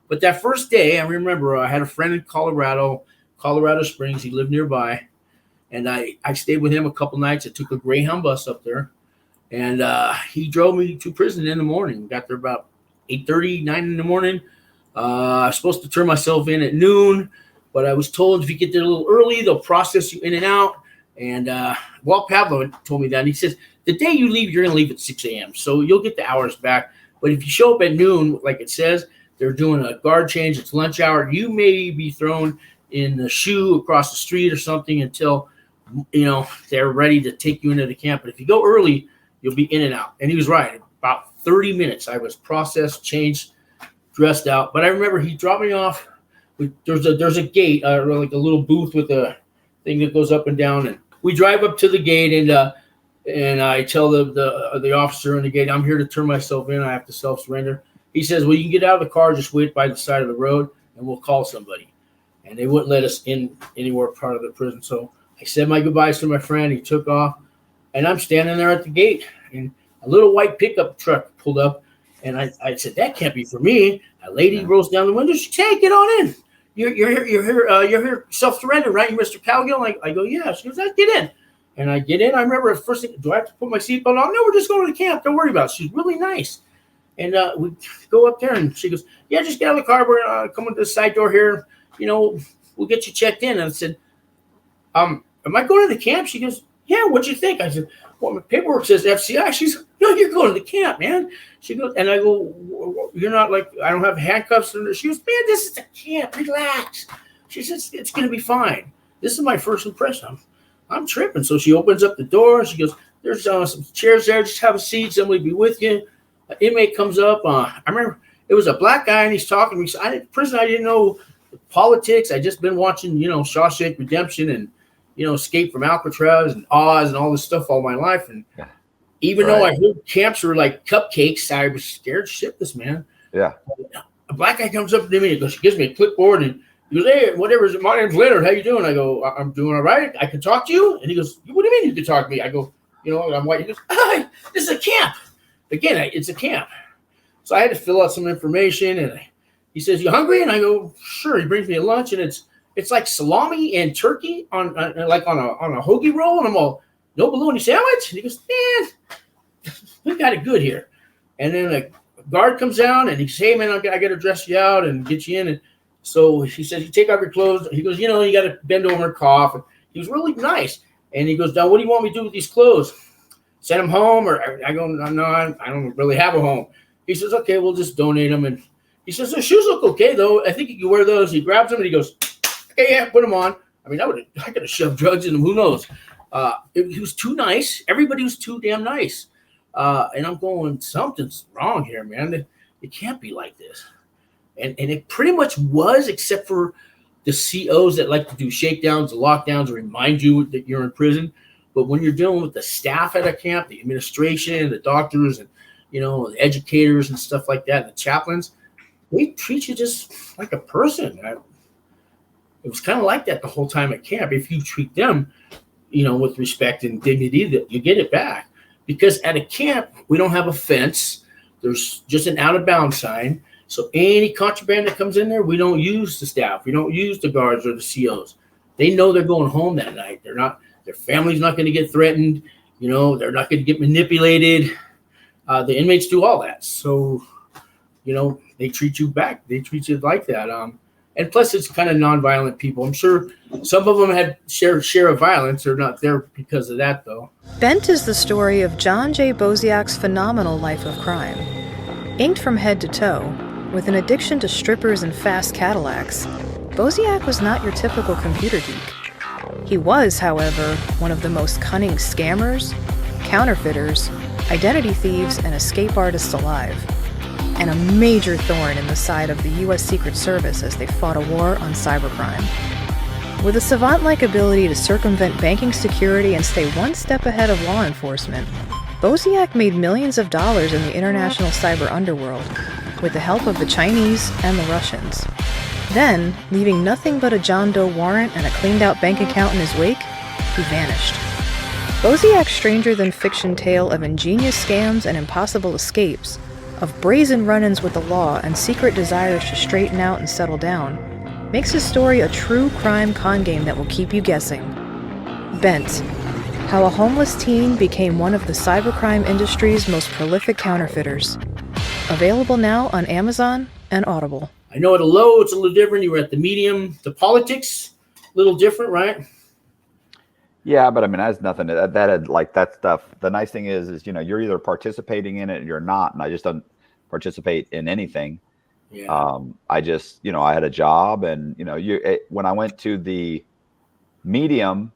Speaker 1: But that first day, I remember I had a friend in Colorado Springs. He lived nearby. And I stayed with him a couple nights. I took a Greyhound bus up there. And he drove me to prison in the morning. Got there about 8:30, 9 in the morning. I was supposed to turn myself in at noon. But I was told if you get there a little early, they'll process you in and out. And Walt Pavlo told me that. And he says, the day you leave, you're going to leave at 6 a.m. So you'll get the hours back. But if you show up at noon, like it says, they're doing a guard change. It's lunch hour. You may be thrown in the shoe across the street or something until, you know, they're ready to take you into the camp. But if you go early, you'll be in and out. And he was right. About 30 minutes, I was processed, changed, dressed out. But I remember he dropped me off. There's a gate, like a little booth with a thing that goes up and down, and we drive up to the gate, and I tell the officer in the gate, I'm here to turn myself in. I have to self-surrender. He says, well, you can get out of the car, just wait by the side of the road, and we'll call somebody. And they wouldn't let us in anywhere part of the prison. So I said my goodbyes to my friend. He took off, and I'm standing there at the gate, and a little white pickup truck pulled up, and I said, that can't be for me. A lady rolls down the window. She said, hey, get on in. You're here self-surrender, right, Mr. Cowgill? I go, yeah. She goes, get in. And I get in. I remember the first thing, do I have to put my seatbelt on? No, we're just going to the camp. Don't worry about it. She's really nice. And we go up there, and she goes, yeah, just get out of the car. We're coming to the side door here. You know, we'll get you checked in. And I said, am I going to the camp? She goes, yeah, what'd you think? I said, well, my paperwork says FCI. She says, no, you're going to the camp, man. She goes, and I go, you're not like, I don't have handcuffs. She goes, man, this is the camp. Relax. She says, it's going to be fine. This is my first impression. I'm tripping. So she opens up the door. She goes, there's some chairs there. Just have a seat. Somebody be with you. An inmate comes up. I remember it was a black guy, and he's talking to me. Prison, I didn't know politics. I just been watching, you know, Shawshank Redemption and, you know, Escape from Alcatraz and Oz and all this stuff all my life. And even though I heard camps were like cupcakes, I was scared shitless, man.
Speaker 2: Yeah.
Speaker 1: A black guy comes up to me and goes, he gives me a clipboard and he goes, hey, whatever. My name's Leonard. How you doing? I go, I'm doing all right. I can talk to you. And he goes, what do you mean you can talk to me? I go, you know, I'm white. He goes, hi, this is a camp. Again, it's a camp. So I had to fill out some information, and he says, you hungry? And I go, sure. He brings me a lunch, and it's like salami and turkey on a hoagie roll. And I'm all, no bologna sandwich? And he goes, man, we got it good here. And then a guard comes down, and he says, hey, man, I got to dress you out and get you in. And so he says, you take off your clothes. He goes, you know, you got to bend over and cough. And he was really nice. And he goes, now, what do you want me to do with these clothes? Send them home? Or I go, no, I don't really have a home. He says, okay, we'll just donate them. And he says, the shoes look okay, though. I think you can wear those. He grabs them, and he goes, okay, yeah, put them on. I mean, I could have shoved drugs in them. Who knows? He was too nice. Everybody was too damn nice. And I'm going, something's wrong here, man. It can't be like this. And it pretty much was, except for the COs that like to do shakedowns, lockdowns, remind you that you're in prison. But when you're dealing with the staff at a camp, the administration, the doctors, and, you know, the educators and stuff like that, the chaplains, they treat you just like a person. It was kind of like that the whole time at camp. If you treat them, you know, with respect and dignity, that you get it back. Because at a camp, we don't have a fence. There's just an out of bounds sign. So any contraband that comes in there, we don't use the staff. We don't use the guards or the COs. They know they're going home that night. Their family's not going to get threatened. You know, they're not going to get manipulated. The inmates do all that. So, you know, they treat you back. They treat you like that. And plus, it's kind of nonviolent people. I'm sure some of them had share of violence. They're not there because of that, though.
Speaker 4: Bent is the story of John J. Boziak's phenomenal life of crime. Inked from head to toe, with an addiction to strippers and fast Cadillacs, Boziak was not your typical computer geek. He was, however, one of the most cunning scammers, counterfeiters, identity thieves, and escape artists alive, and a major thorn in the side of the U.S. Secret Service as they fought a war on cybercrime. With a savant-like ability to circumvent banking security and stay one step ahead of law enforcement, Boziak made millions of dollars in the international cyber underworld, with the help of the Chinese and the Russians. Then, leaving nothing but a John Doe warrant and a cleaned-out bank account in his wake, he vanished. Boziak's stranger-than-fiction tale of ingenious scams and impossible escapes, of brazen run-ins with the law and secret desires to straighten out and settle down, makes his story a true crime con game that will keep you guessing. Bent: How a Homeless Teen Became One of the Cybercrime Industry's Most Prolific Counterfeiters. Available now on Amazon and Audible.
Speaker 1: I know at a low, it's a little different. You were at the medium. The politics, a little different, right?
Speaker 2: Yeah, but I mean, that's nothing. That had, like, that stuff. The nice thing is you're either participating in it or you're not, and I just don't participate in anything.
Speaker 1: Yeah.
Speaker 2: I just, I had a job, and when I went to the medium,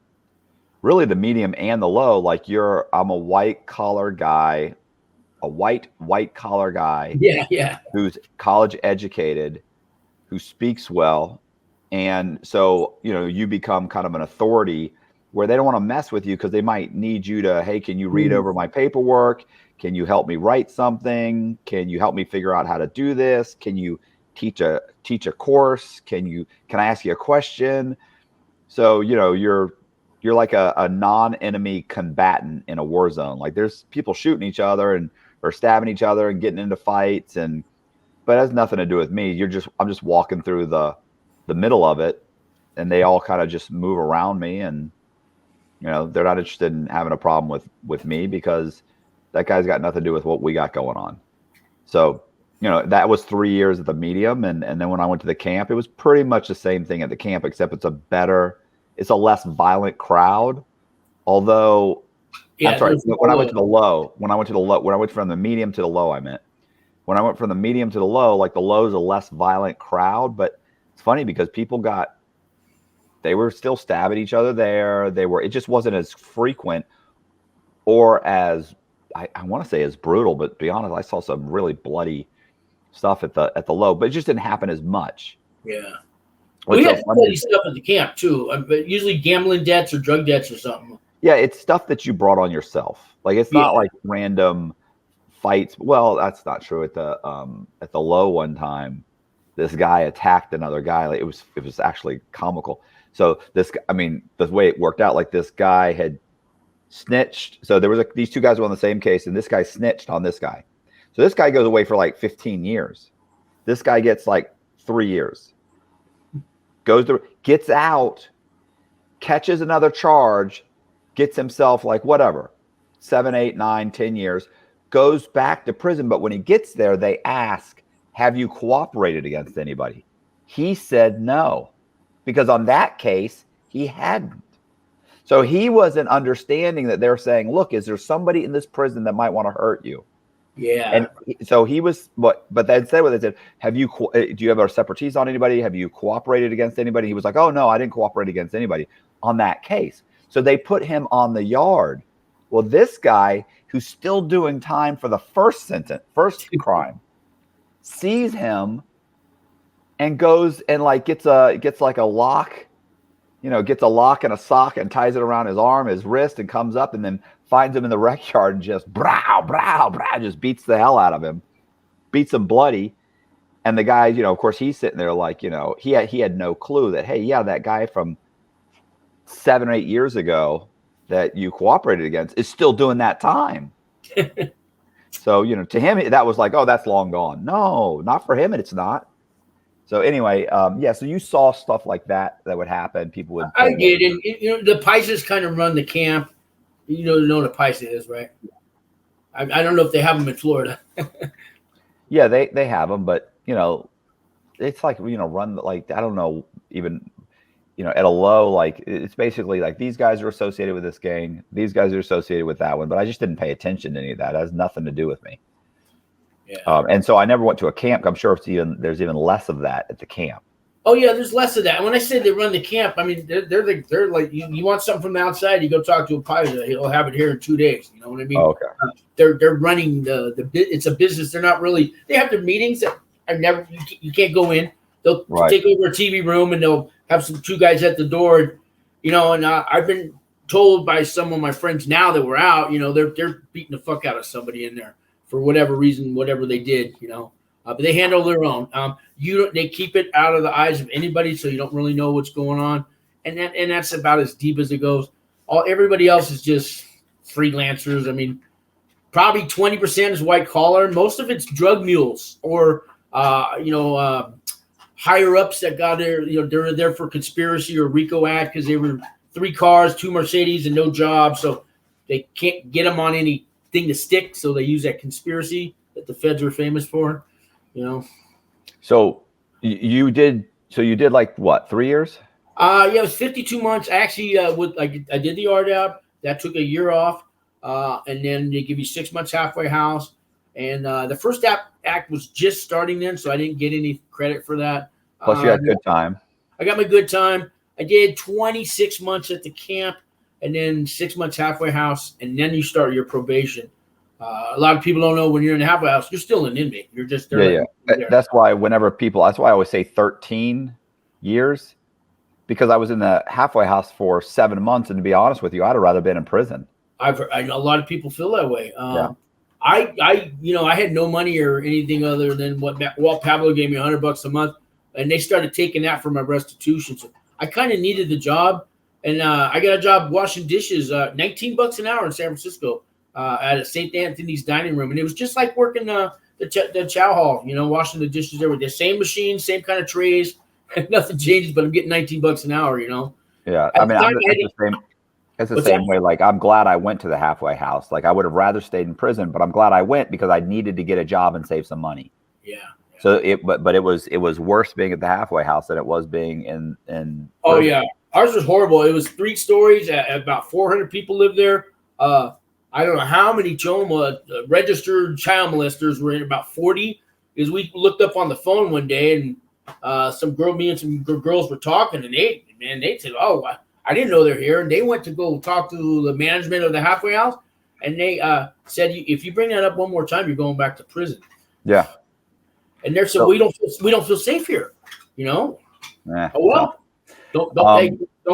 Speaker 2: really the medium and the low, like I'm a white collar guy, a white collar guy.
Speaker 1: Yeah.
Speaker 2: Who's college educated, who speaks well, and so you become kind of an authority where they don't want to mess with you because they might need you to, hey, can you read over my paperwork? Can you help me write something? Can you help me figure out how to do this? Can you teach a course? Can I ask you a question? So, you're like a non-enemy combatant in a war zone. Like, there's people shooting each other or stabbing each other and getting into fights, but it has nothing to do with me. I'm just walking through the middle of it, and they all kind of just move around me, and they're not interested in having a problem with me because that guy's got nothing to do with what we got going on. So, that was 3 years at the medium. And then when I went to the camp, it was pretty much the same thing at the camp, except it's a less violent crowd. Although, yeah, I'm sorry, when I went from the medium to the low, when I went from the medium to the low, like the low is a less violent crowd, but it's funny because they were still stabbing each other there. It just wasn't as frequent or as, I want to say as brutal, but to be honest, I saw some really bloody stuff at the low, but it just didn't happen as much.
Speaker 1: Yeah. We had bloody stuff at the camp too, but usually gambling debts or drug debts or something.
Speaker 2: Yeah, it's stuff that you brought on yourself. Like, it's not like random fights. Well, that's not true. At the low one time, this guy attacked another guy. Like, it was actually comical. So the way it worked out, like, this guy had snitched. So there was these two guys were on the same case, and this guy snitched on this guy. So this guy goes away for like 15 years. This guy gets like 3 years. Gets out, catches another charge, gets himself like whatever, 7, 8, 9, 10 years, goes back to prison. But when he gets there, they ask, have you cooperated against anybody? He said no, because on that case, he hadn't. So he wasn't understanding that they're saying, look, is there somebody in this prison that might want to hurt you?
Speaker 1: Yeah.
Speaker 2: And so he was, but they said what they said, do you have a separatist on anybody? Have you cooperated against anybody? He was like, oh, no, I didn't cooperate against anybody on that case. So they put him on the yard. Well, this guy who's still doing time for the first crime, sees him and goes and like gets like a lock, gets a lock and a sock and ties it around his arm, his wrist, and comes up and then finds him in the rec yard and just just beats the hell out of him, beats him bloody. And the guy, of course, he's sitting there like, he had no clue that, hey, yeah, that guy from 7 or 8 years ago that you cooperated against is still doing that time. So, to him, that was like, oh, that's long gone. No, not for him. And it's not. So anyway, so you saw stuff like that would happen. People would.
Speaker 1: I did. And, the Pisces kind of run the camp. You know what a Pisces is, right? I don't know if they have them in Florida.
Speaker 2: Yeah, they have them, but, it's like, run, like, I don't know, even, at a low, like, it's basically like these guys are associated with this gang. These guys are associated with that one. But I just didn't pay attention to any of that. It has nothing to do with me. Yeah. And so I never went to a camp. I'm sure there's even less of that at the camp.
Speaker 1: Oh yeah, there's less of that. When I say they run the camp, I mean they're like you want something from the outside, you go talk to a pilot, he'll have it here in 2 days. You know what I mean?
Speaker 2: Oh, okay.
Speaker 1: They're running the it's a business. They're not really. They have their meetings that are never. You can't go in. They'll take over a TV room and they'll have two guys at the door. You know, and I've been told by some of my friends now that we're out. You know, they're beating the fuck out of somebody in there for whatever reason, whatever they did. You know. But they handle their own. They keep it out of the eyes of anybody, so you don't really know what's going on, and that's about as deep as it goes. Everybody else is just freelancers. I mean, probably 20% is white collar. Most of it's drug mules or higher ups that got there. You know, they're there for conspiracy or RICO Act because they were 3 cars, 2 Mercedes, and no job, so they can't get them on anything to stick. So they use that conspiracy that the feds are famous for. You know,
Speaker 2: so you did like what, 3 years?
Speaker 1: Yeah, it was 52 months. Actually, I did the RDAP. That took a year off, and then they give you 6 months halfway house. And the first act was just starting then, so I didn't get any credit for that.
Speaker 2: Plus, you had good time.
Speaker 1: I got my good time. I did 26 months at the camp, and then 6 months halfway house, and then you start your probation. A lot of people don't know when you're in the halfway house, you're still an inmate. You're just there.
Speaker 2: Yeah. That's why that's why I always say 13 years, because I was in the halfway house for 7 months. And to be honest with you, I'd have rather been in prison.
Speaker 1: I know a lot of people feel that way. I had no money or anything other than what Walt Pablo gave me $100 a month. And they started taking that for my restitution. So I kind of needed the job. And I got a job washing dishes, $19 an hour in San Francisco. At a St. Anthony's dining room, and it was just like working the chow hall, you know, washing the dishes there with the same machine, same kind of trays. Nothing changes, but I'm getting $19 an hour, you know.
Speaker 2: Yeah, I mean, it's the same way. Like, I'm glad I went to the halfway house. Like, I would have rather stayed in prison, but I'm glad I went because I needed to get a job and save some money.
Speaker 1: Yeah.
Speaker 2: So it was worse being at the halfway house than it was being in.
Speaker 1: Oh yeah, ours was horrible. It was 3 stories. About 400 people lived there. I don't know how many registered child molesters were in, about 40, because we looked up on the phone one day and me and some girls were talking, and they said, "Oh, I didn't know they're here." And they went to go talk to the management of the halfway house, and they said, "If you bring that up one more time, you're going back to prison."
Speaker 2: Yeah.
Speaker 1: And they're saying, we don't feel safe here, you know.
Speaker 2: Oh well,
Speaker 1: don't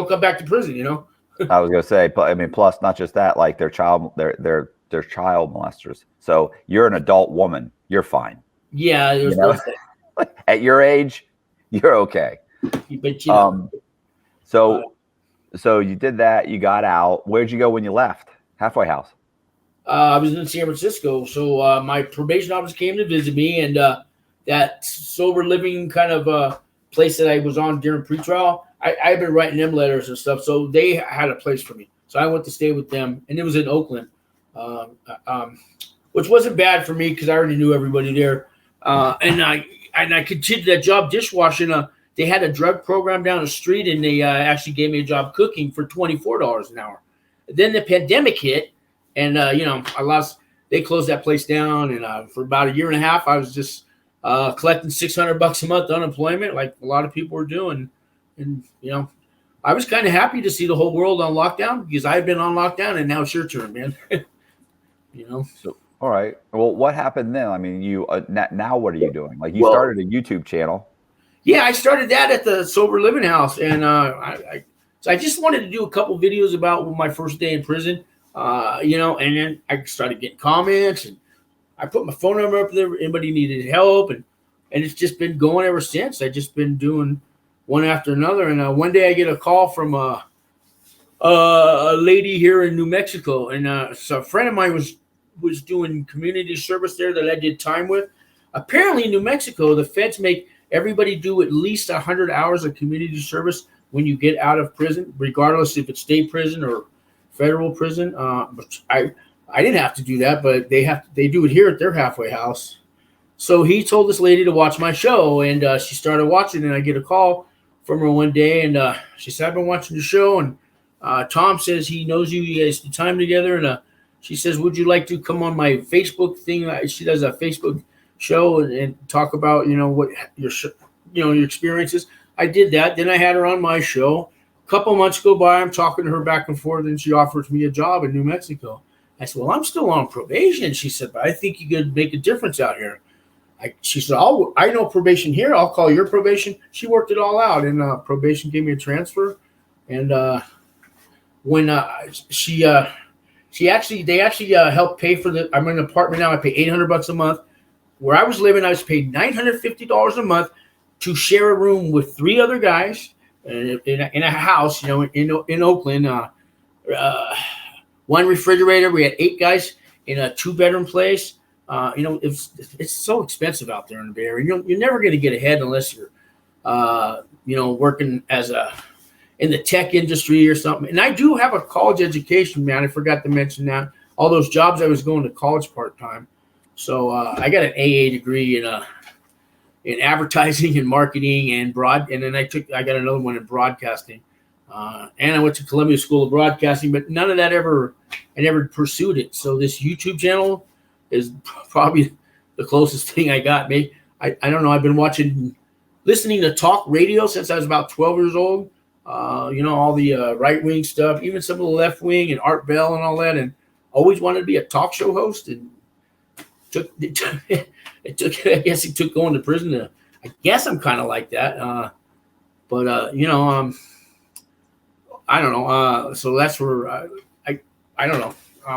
Speaker 1: come back to prison, you know.
Speaker 2: I was gonna say, but I mean, plus not just that, like they're child molesters. So you're an adult woman, you're fine.
Speaker 1: Yeah, there's no
Speaker 2: at your age, you're okay.
Speaker 1: But
Speaker 2: so you did that, you got out. Where'd you go when you left? Halfway house.
Speaker 1: I was in San Francisco, so my probation officer came to visit me, and that sober living kind of place that I was on during pretrial. I've been writing them letters and stuff, so they had a place for me. So I went to stay with them, and it was in Oakland, which wasn't bad for me because I already knew everybody there. And I continued that job dishwashing. They had a drug program down the street, and they actually gave me a job cooking for $24 an hour. Then the pandemic hit, and they closed that place down, and for about a year and a half, I was just collecting $600 a month unemployment, like a lot of people were doing. And, I was kind of happy to see the whole world on lockdown because I had been on lockdown, and now it's your turn, man.
Speaker 2: So, all right. Well, what happened then? I mean, you now what are you doing? Like, you started a YouTube channel. Yeah,
Speaker 1: I started that at the Sober Living House, and so I just wanted to do a couple videos about my first day in prison, and then I started getting comments, and I put my phone number up there. Anybody needed help, and it's just been going ever since. I just been doing one after another, and one day I get a call from a lady here in New Mexico, and so a friend of mine was doing community service there that I did time with. Apparently, in New Mexico, the feds make everybody do at least 100 hours of community service when you get out of prison, regardless if it's state prison or federal prison. But I didn't have to do that, but they do it here at their halfway house. So he told this lady to watch my show, and she started watching, and I get a call from her one day, and she said, "I've been watching the show, and Tom says he knows you. You guys did time together." And she says, "Would you like to come on my Facebook thing?" She does a Facebook show and talk about what your experiences. I did that. Then I had her on my show. A couple months go by, I'm talking to her back and forth, and she offers me a job in New Mexico. I said, well, I'm still on probation. She said, but I think you could make a difference out here. She said, I know probation here. I'll call your probation. She worked it all out, and probation gave me a transfer. And when they actually helped pay for I'm in an apartment now. I pay $800 a month. Where I was living, I was paid $950 a month to share a room with 3 other guys in a house, in Oakland. One refrigerator. We had 8 guys in a 2-bedroom place. It's so expensive out there in the Bay Area. You're never going to get ahead unless you're, working in the tech industry or something. And I do have a college education, man. I forgot to mention that. All those jobs I was going to college part-time. So I got an AA degree in advertising and marketing and then I got another one in broadcasting. And I went to Columbia School of Broadcasting, but none of that I never pursued it. So this YouTube channel is probably the closest thing I got. Maybe I don't know. I've been listening to talk radio since I was about 12 years old. All the right-wing stuff, even some of the left-wing and Art Bell and all that, and always wanted to be a talk show host. And I guess it took going to prison I guess I'm kind of like that. I don't know. So that's where I don't know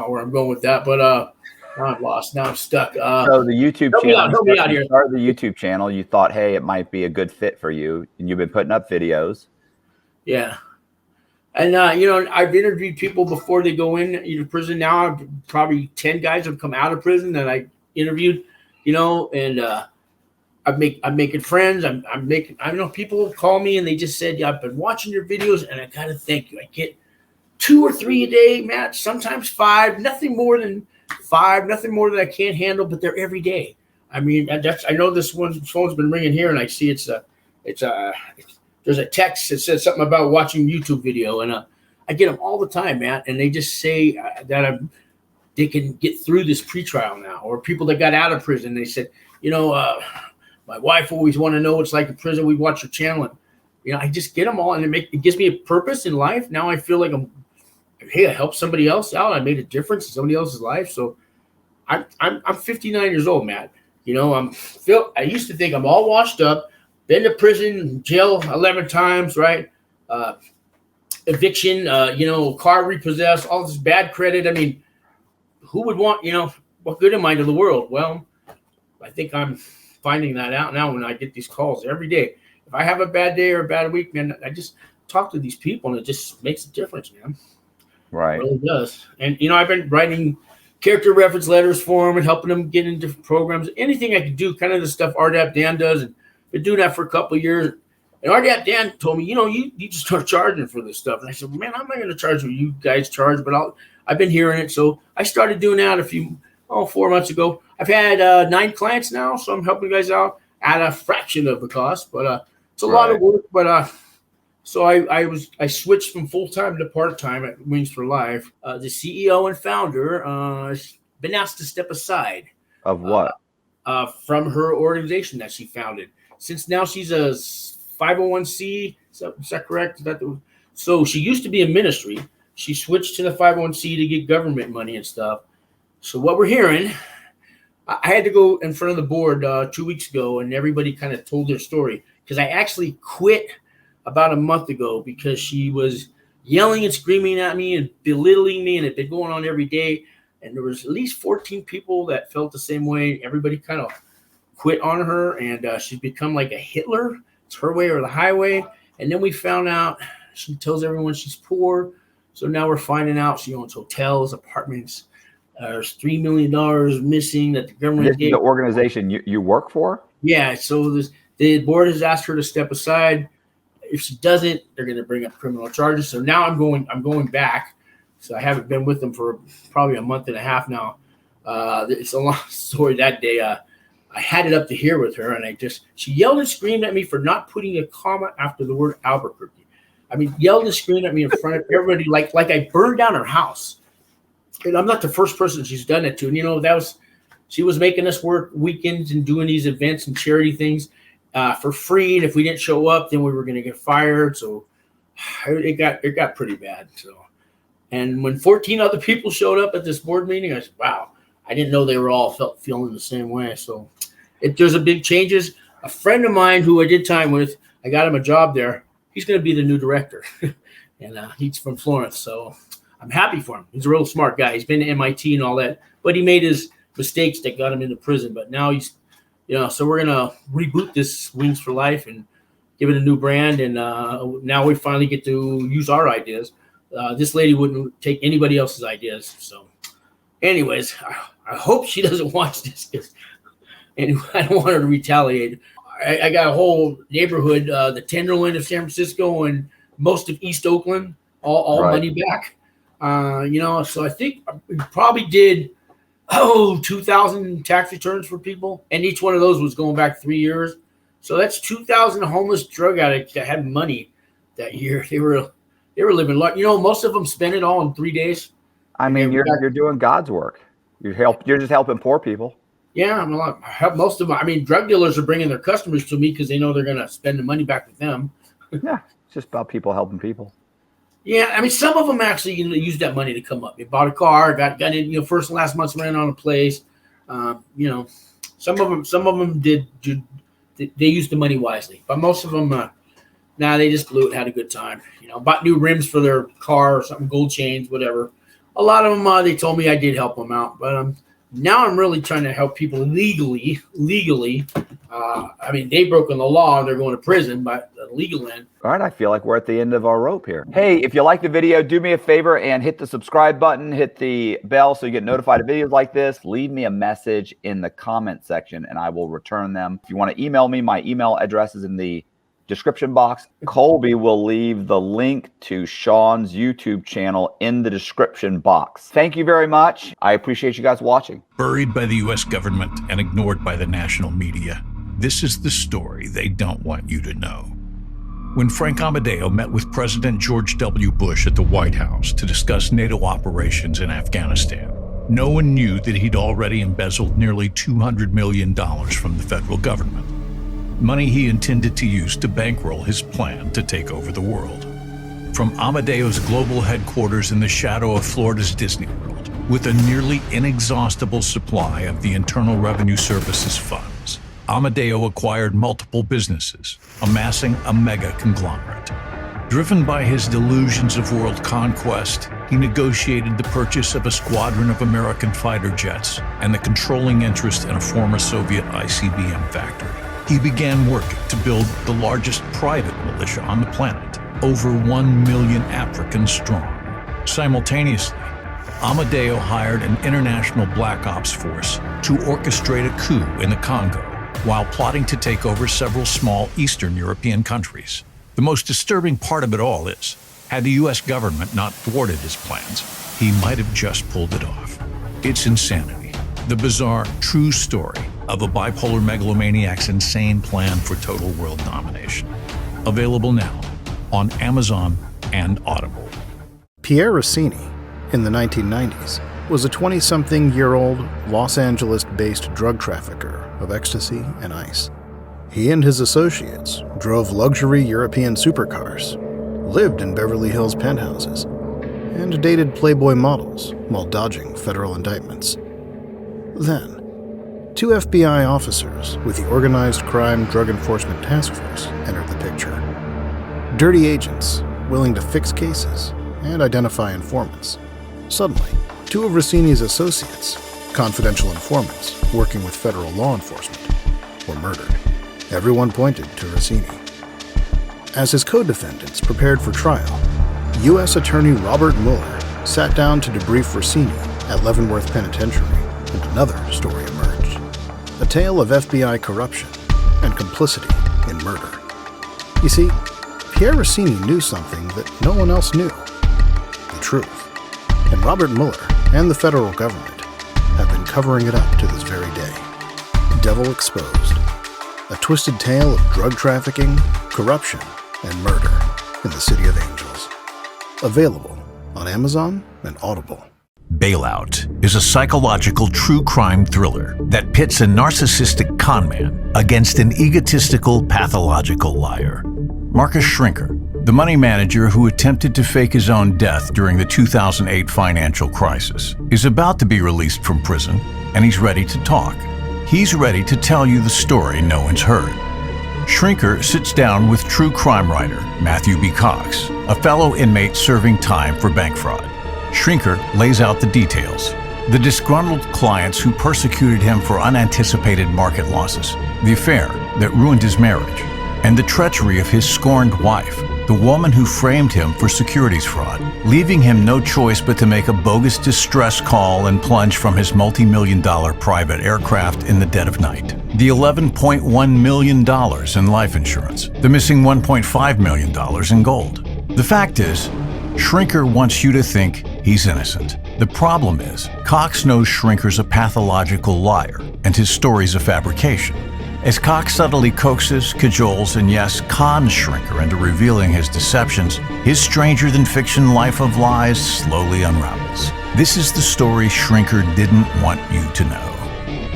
Speaker 1: where I'm going with that, but I'm lost. Now I'm stuck.
Speaker 2: So the YouTube channel,
Speaker 1: help me out here.
Speaker 2: You started the YouTube channel. You thought, hey, it might be a good fit for you, and you've been putting up videos. Yeah.
Speaker 1: And, I've interviewed people before they go into prison. Now, probably 10 guys have come out of prison that I interviewed, and I'm making friends. I know people call me and they just said, yeah, I've been watching your videos and I got to thank you. I get 2 or 3 a day, Matt, sometimes 5, nothing more than 5, nothing more than I can't handle, but they're every day. I mean, I know this phone's been ringing here and I see there's a text that says something about watching YouTube video, and I get them all the time, Matt, and they just say that they can get through this pretrial now, or people that got out of prison. They said, my wife always wanted to know what it's like in prison. We watch your channel, and I just get them all, and it gives me a purpose in life. Now I feel like I helped somebody else out. I made a difference in somebody else's life. So I'm 59 years old, Matt. I used to think I'm all washed up. Been to prison, jail 11 times, right? Eviction, car repossessed, all this bad credit. I mean, who would want, what good am I to the world? Well, I think I'm finding that out now when I get these calls every day. If I have a bad day or a bad week, man, I just talk to these people and it just makes a difference, man.
Speaker 2: Right.
Speaker 1: It really does. And, I've been writing character reference letters for them and helping them get into programs. Anything I can do, kind of the stuff RDAP Dan does, and been doing that for a couple of years. And RDAP Dan told me, you just start charging for this stuff. And I said, man, I'm not going to charge what you guys charge, but I've been hearing it. So I started doing that 4 months ago. I've had 9 clients now, so I'm helping guys out at a fraction of the cost. But it's a lot of work. But so I switched from full-time to part-time at Wings for Life. The CEO and founder has been asked to step aside.
Speaker 2: Of what?
Speaker 1: From her organization that she founded. Since now she's a 501c, is that correct? So she used to be a ministry. She switched to the 501c to get government money and stuff. So what we're hearing, I had to go in front of the board 2 weeks ago, and everybody kind of told their story, because I actually quit about a month ago because she was yelling and screaming at me and belittling me, and it had been going on every day. And there was at least 14 people that felt the same way. Everybody kind of quit on her, and she's become like a Hitler. It's her way or the highway. And then we found out she tells everyone she's poor. So now we're finding out she owns hotels, apartments. There's $3 million missing that the government gave.
Speaker 2: The organization you work for?
Speaker 1: Yeah. So the board has asked her to step aside. If she doesn't, they're going to bring up criminal charges. So now I'm going back. So I haven't been with them for probably a month and a half now. It's a long story. That day, I had it up to here with her, and she yelled and screamed at me for not putting a comma after the word Albuquerque. I mean, yelled and screamed at me in front of everybody, like I burned down her house. And I'm not the first person she's done it to. And, she was making us work weekends and doing these events and charity things. for free, and if we didn't show up, then we were going to get fired. So it got pretty bad. So, and when 14 other people showed up at this board meeting, I said, "Wow, I didn't know they were all feeling the same way." So there's a big changes. A friend of mine who I did time with, I got him a job there. He's going to be the new director, and he's from Florence. So I'm happy for him. He's a real smart guy. He's been to MIT and all that, but he made his mistakes that got him into prison. But now he's, so we're going to reboot this Wings for Life and give it a new brand. And now we finally get to use our ideas. This lady wouldn't take anybody else's ideas. So anyways, I hope she doesn't watch this, because anyway, I don't want her to retaliate. I got a whole neighborhood, the Tenderloin of San Francisco and most of East Oakland, all right. Money back. So I think we probably did 2,000 tax returns for people, and each one of those was going back 3 years. So that's 2,000 homeless drug addicts that had money that year. They were living luck. Most of them spent it all in 3 days.
Speaker 2: I mean, you're doing God's work. You're just helping poor people.
Speaker 1: Yeah, I help most of them. I mean, drug dealers are bringing their customers to me because they know they're going to spend the money back with them.
Speaker 2: Yeah, it's just about people helping people.
Speaker 1: Yeah, I mean, some of them actually used that money to come up. They bought a car, got in, first and last month's rent on a place. Some of them did. They used the money wisely, but most of them, they just blew it, had a good time. Bought new rims for their car or something, gold chains, whatever. A lot of them, they told me I did help them out, but now I'm really trying to help people legally. I mean, they've broken the law and they're going to prison, but the legal end.
Speaker 2: All right, I feel like we're at the end of our rope here. Hey, if you like the video, do me a favor and hit the subscribe button, hit the bell so you get notified of videos like this. Leave me a message in the comment section and I will return them. If you want to email me, my email address is in the description box. Colby will leave the link to Sean's YouTube channel in the description box. Thank you very much. I appreciate you guys watching.
Speaker 5: Buried by the U.S. government and ignored by the national media, this is the story they don't want you to know. When Frank Amadeo met with President George W. Bush at the White House to discuss NATO operations in Afghanistan, no one knew that he'd already embezzled nearly $200 million from the federal government. Money he intended to use to bankroll his plan to take over the world. From Amadeo's global headquarters in the shadow of Florida's Disney World, with a nearly inexhaustible supply of the Internal Revenue Service's funds, Amadeo acquired multiple businesses, amassing a mega conglomerate. Driven by his delusions of world conquest, he negotiated the purchase of a squadron of American fighter jets and the controlling interest in a former Soviet ICBM factory. He began working to build the largest private militia on the planet, over 1 million Africans strong. Simultaneously, Amadeo hired an international black ops force to orchestrate a coup in the Congo, while plotting to take over several small Eastern European countries. The most disturbing part of it all is, had the US government not thwarted his plans, he might have just pulled it off. It's insanity. The bizarre, true story of a bipolar megalomaniac's insane plan for total world domination. Available now on Amazon and Audible.
Speaker 3: Pierre Rossini, in the 1990s, was a 20-something-year-old Los Angeles-based drug trafficker of ecstasy and ice. He and his associates drove luxury European supercars, lived in Beverly Hills penthouses, and dated Playboy models while dodging federal indictments. Then, 2 FBI officers with the Organized Crime Drug Enforcement Task Force entered the picture. Dirty agents willing to fix cases and identify informants. Suddenly, 2 of Rossini's associates, confidential informants working with federal law enforcement, were murdered. Everyone pointed to Rossini. As his co-defendants prepared for trial, U.S. Attorney Robert Mueller sat down to debrief Rossini at Leavenworth Penitentiary, and another story emerged. A tale of FBI corruption and complicity in murder. You see, Pierre Rossini knew something that no one else knew. The truth. And Robert Mueller and the federal government have been covering it up to this very day. Devil Exposed. A twisted tale of drug trafficking, corruption, and murder in the City of Angels. Available on Amazon and Audible.
Speaker 5: Bailout is a psychological true crime thriller that pits a narcissistic conman against an egotistical, pathological liar. Marcus Schrinker, the money manager who attempted to fake his own death during the 2008 financial crisis, is about to be released from prison, and he's ready to talk. He's ready to tell you the story no one's heard. Schrinker sits down with true crime writer Matthew B. Cox, a fellow inmate serving time for bank fraud. Schrinker lays out the details: the disgruntled clients who persecuted him for unanticipated market losses, the affair that ruined his marriage, and the treachery of his scorned wife, the woman who framed him for securities fraud, leaving him no choice but to make a bogus distress call and plunge from his multi-million-dollar private aircraft in the dead of night. The $11.1 million in life insurance, the missing $1.5 million in gold. The fact is, Schrinker wants you to think he's innocent. The problem is, Cox knows Schrinker's a pathological liar, and his story's a fabrication. As Cox subtly coaxes, cajoles, and yes, cons Schrinker into revealing his deceptions, his stranger-than-fiction life of lies slowly unravels. This is the story Schrinker didn't want you to know.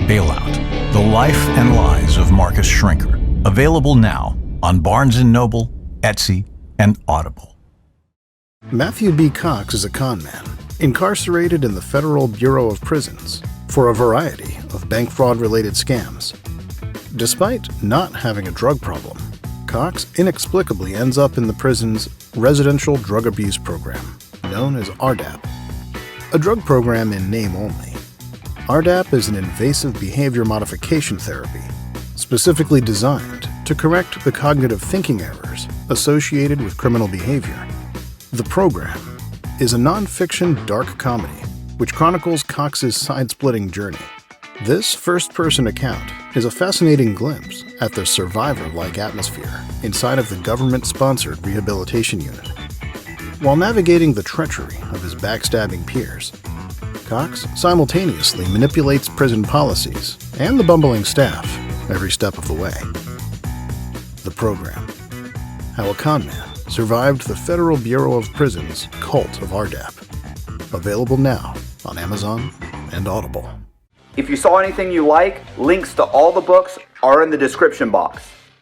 Speaker 5: Bailout: The Life and Lies of Marcus Schrinker. Available now on Barnes & Noble, Etsy, and Audible.
Speaker 3: Matthew B. Cox is a conman, incarcerated in the Federal Bureau of Prisons for a variety of bank fraud-related scams. Despite not having a drug problem, Cox inexplicably ends up in the prison's Residential Drug Abuse Program, known as RDAP. A drug program in name only, RDAP is an invasive behavior modification therapy specifically designed to correct the cognitive thinking errors associated with criminal behavior. The program is a non-fiction dark comedy which chronicles Cox's side-splitting journey. This first-person account is a fascinating glimpse at the survivor-like atmosphere inside of the government-sponsored rehabilitation unit. While navigating the treachery of his backstabbing peers, Cox simultaneously manipulates prison policies and the bumbling staff every step of the way. The program: How a Conman Survived the Federal Bureau of Prisons' Cult of RDAP. Available now on Amazon and Audible.
Speaker 2: If you saw anything you like, links to all the books are in the description box.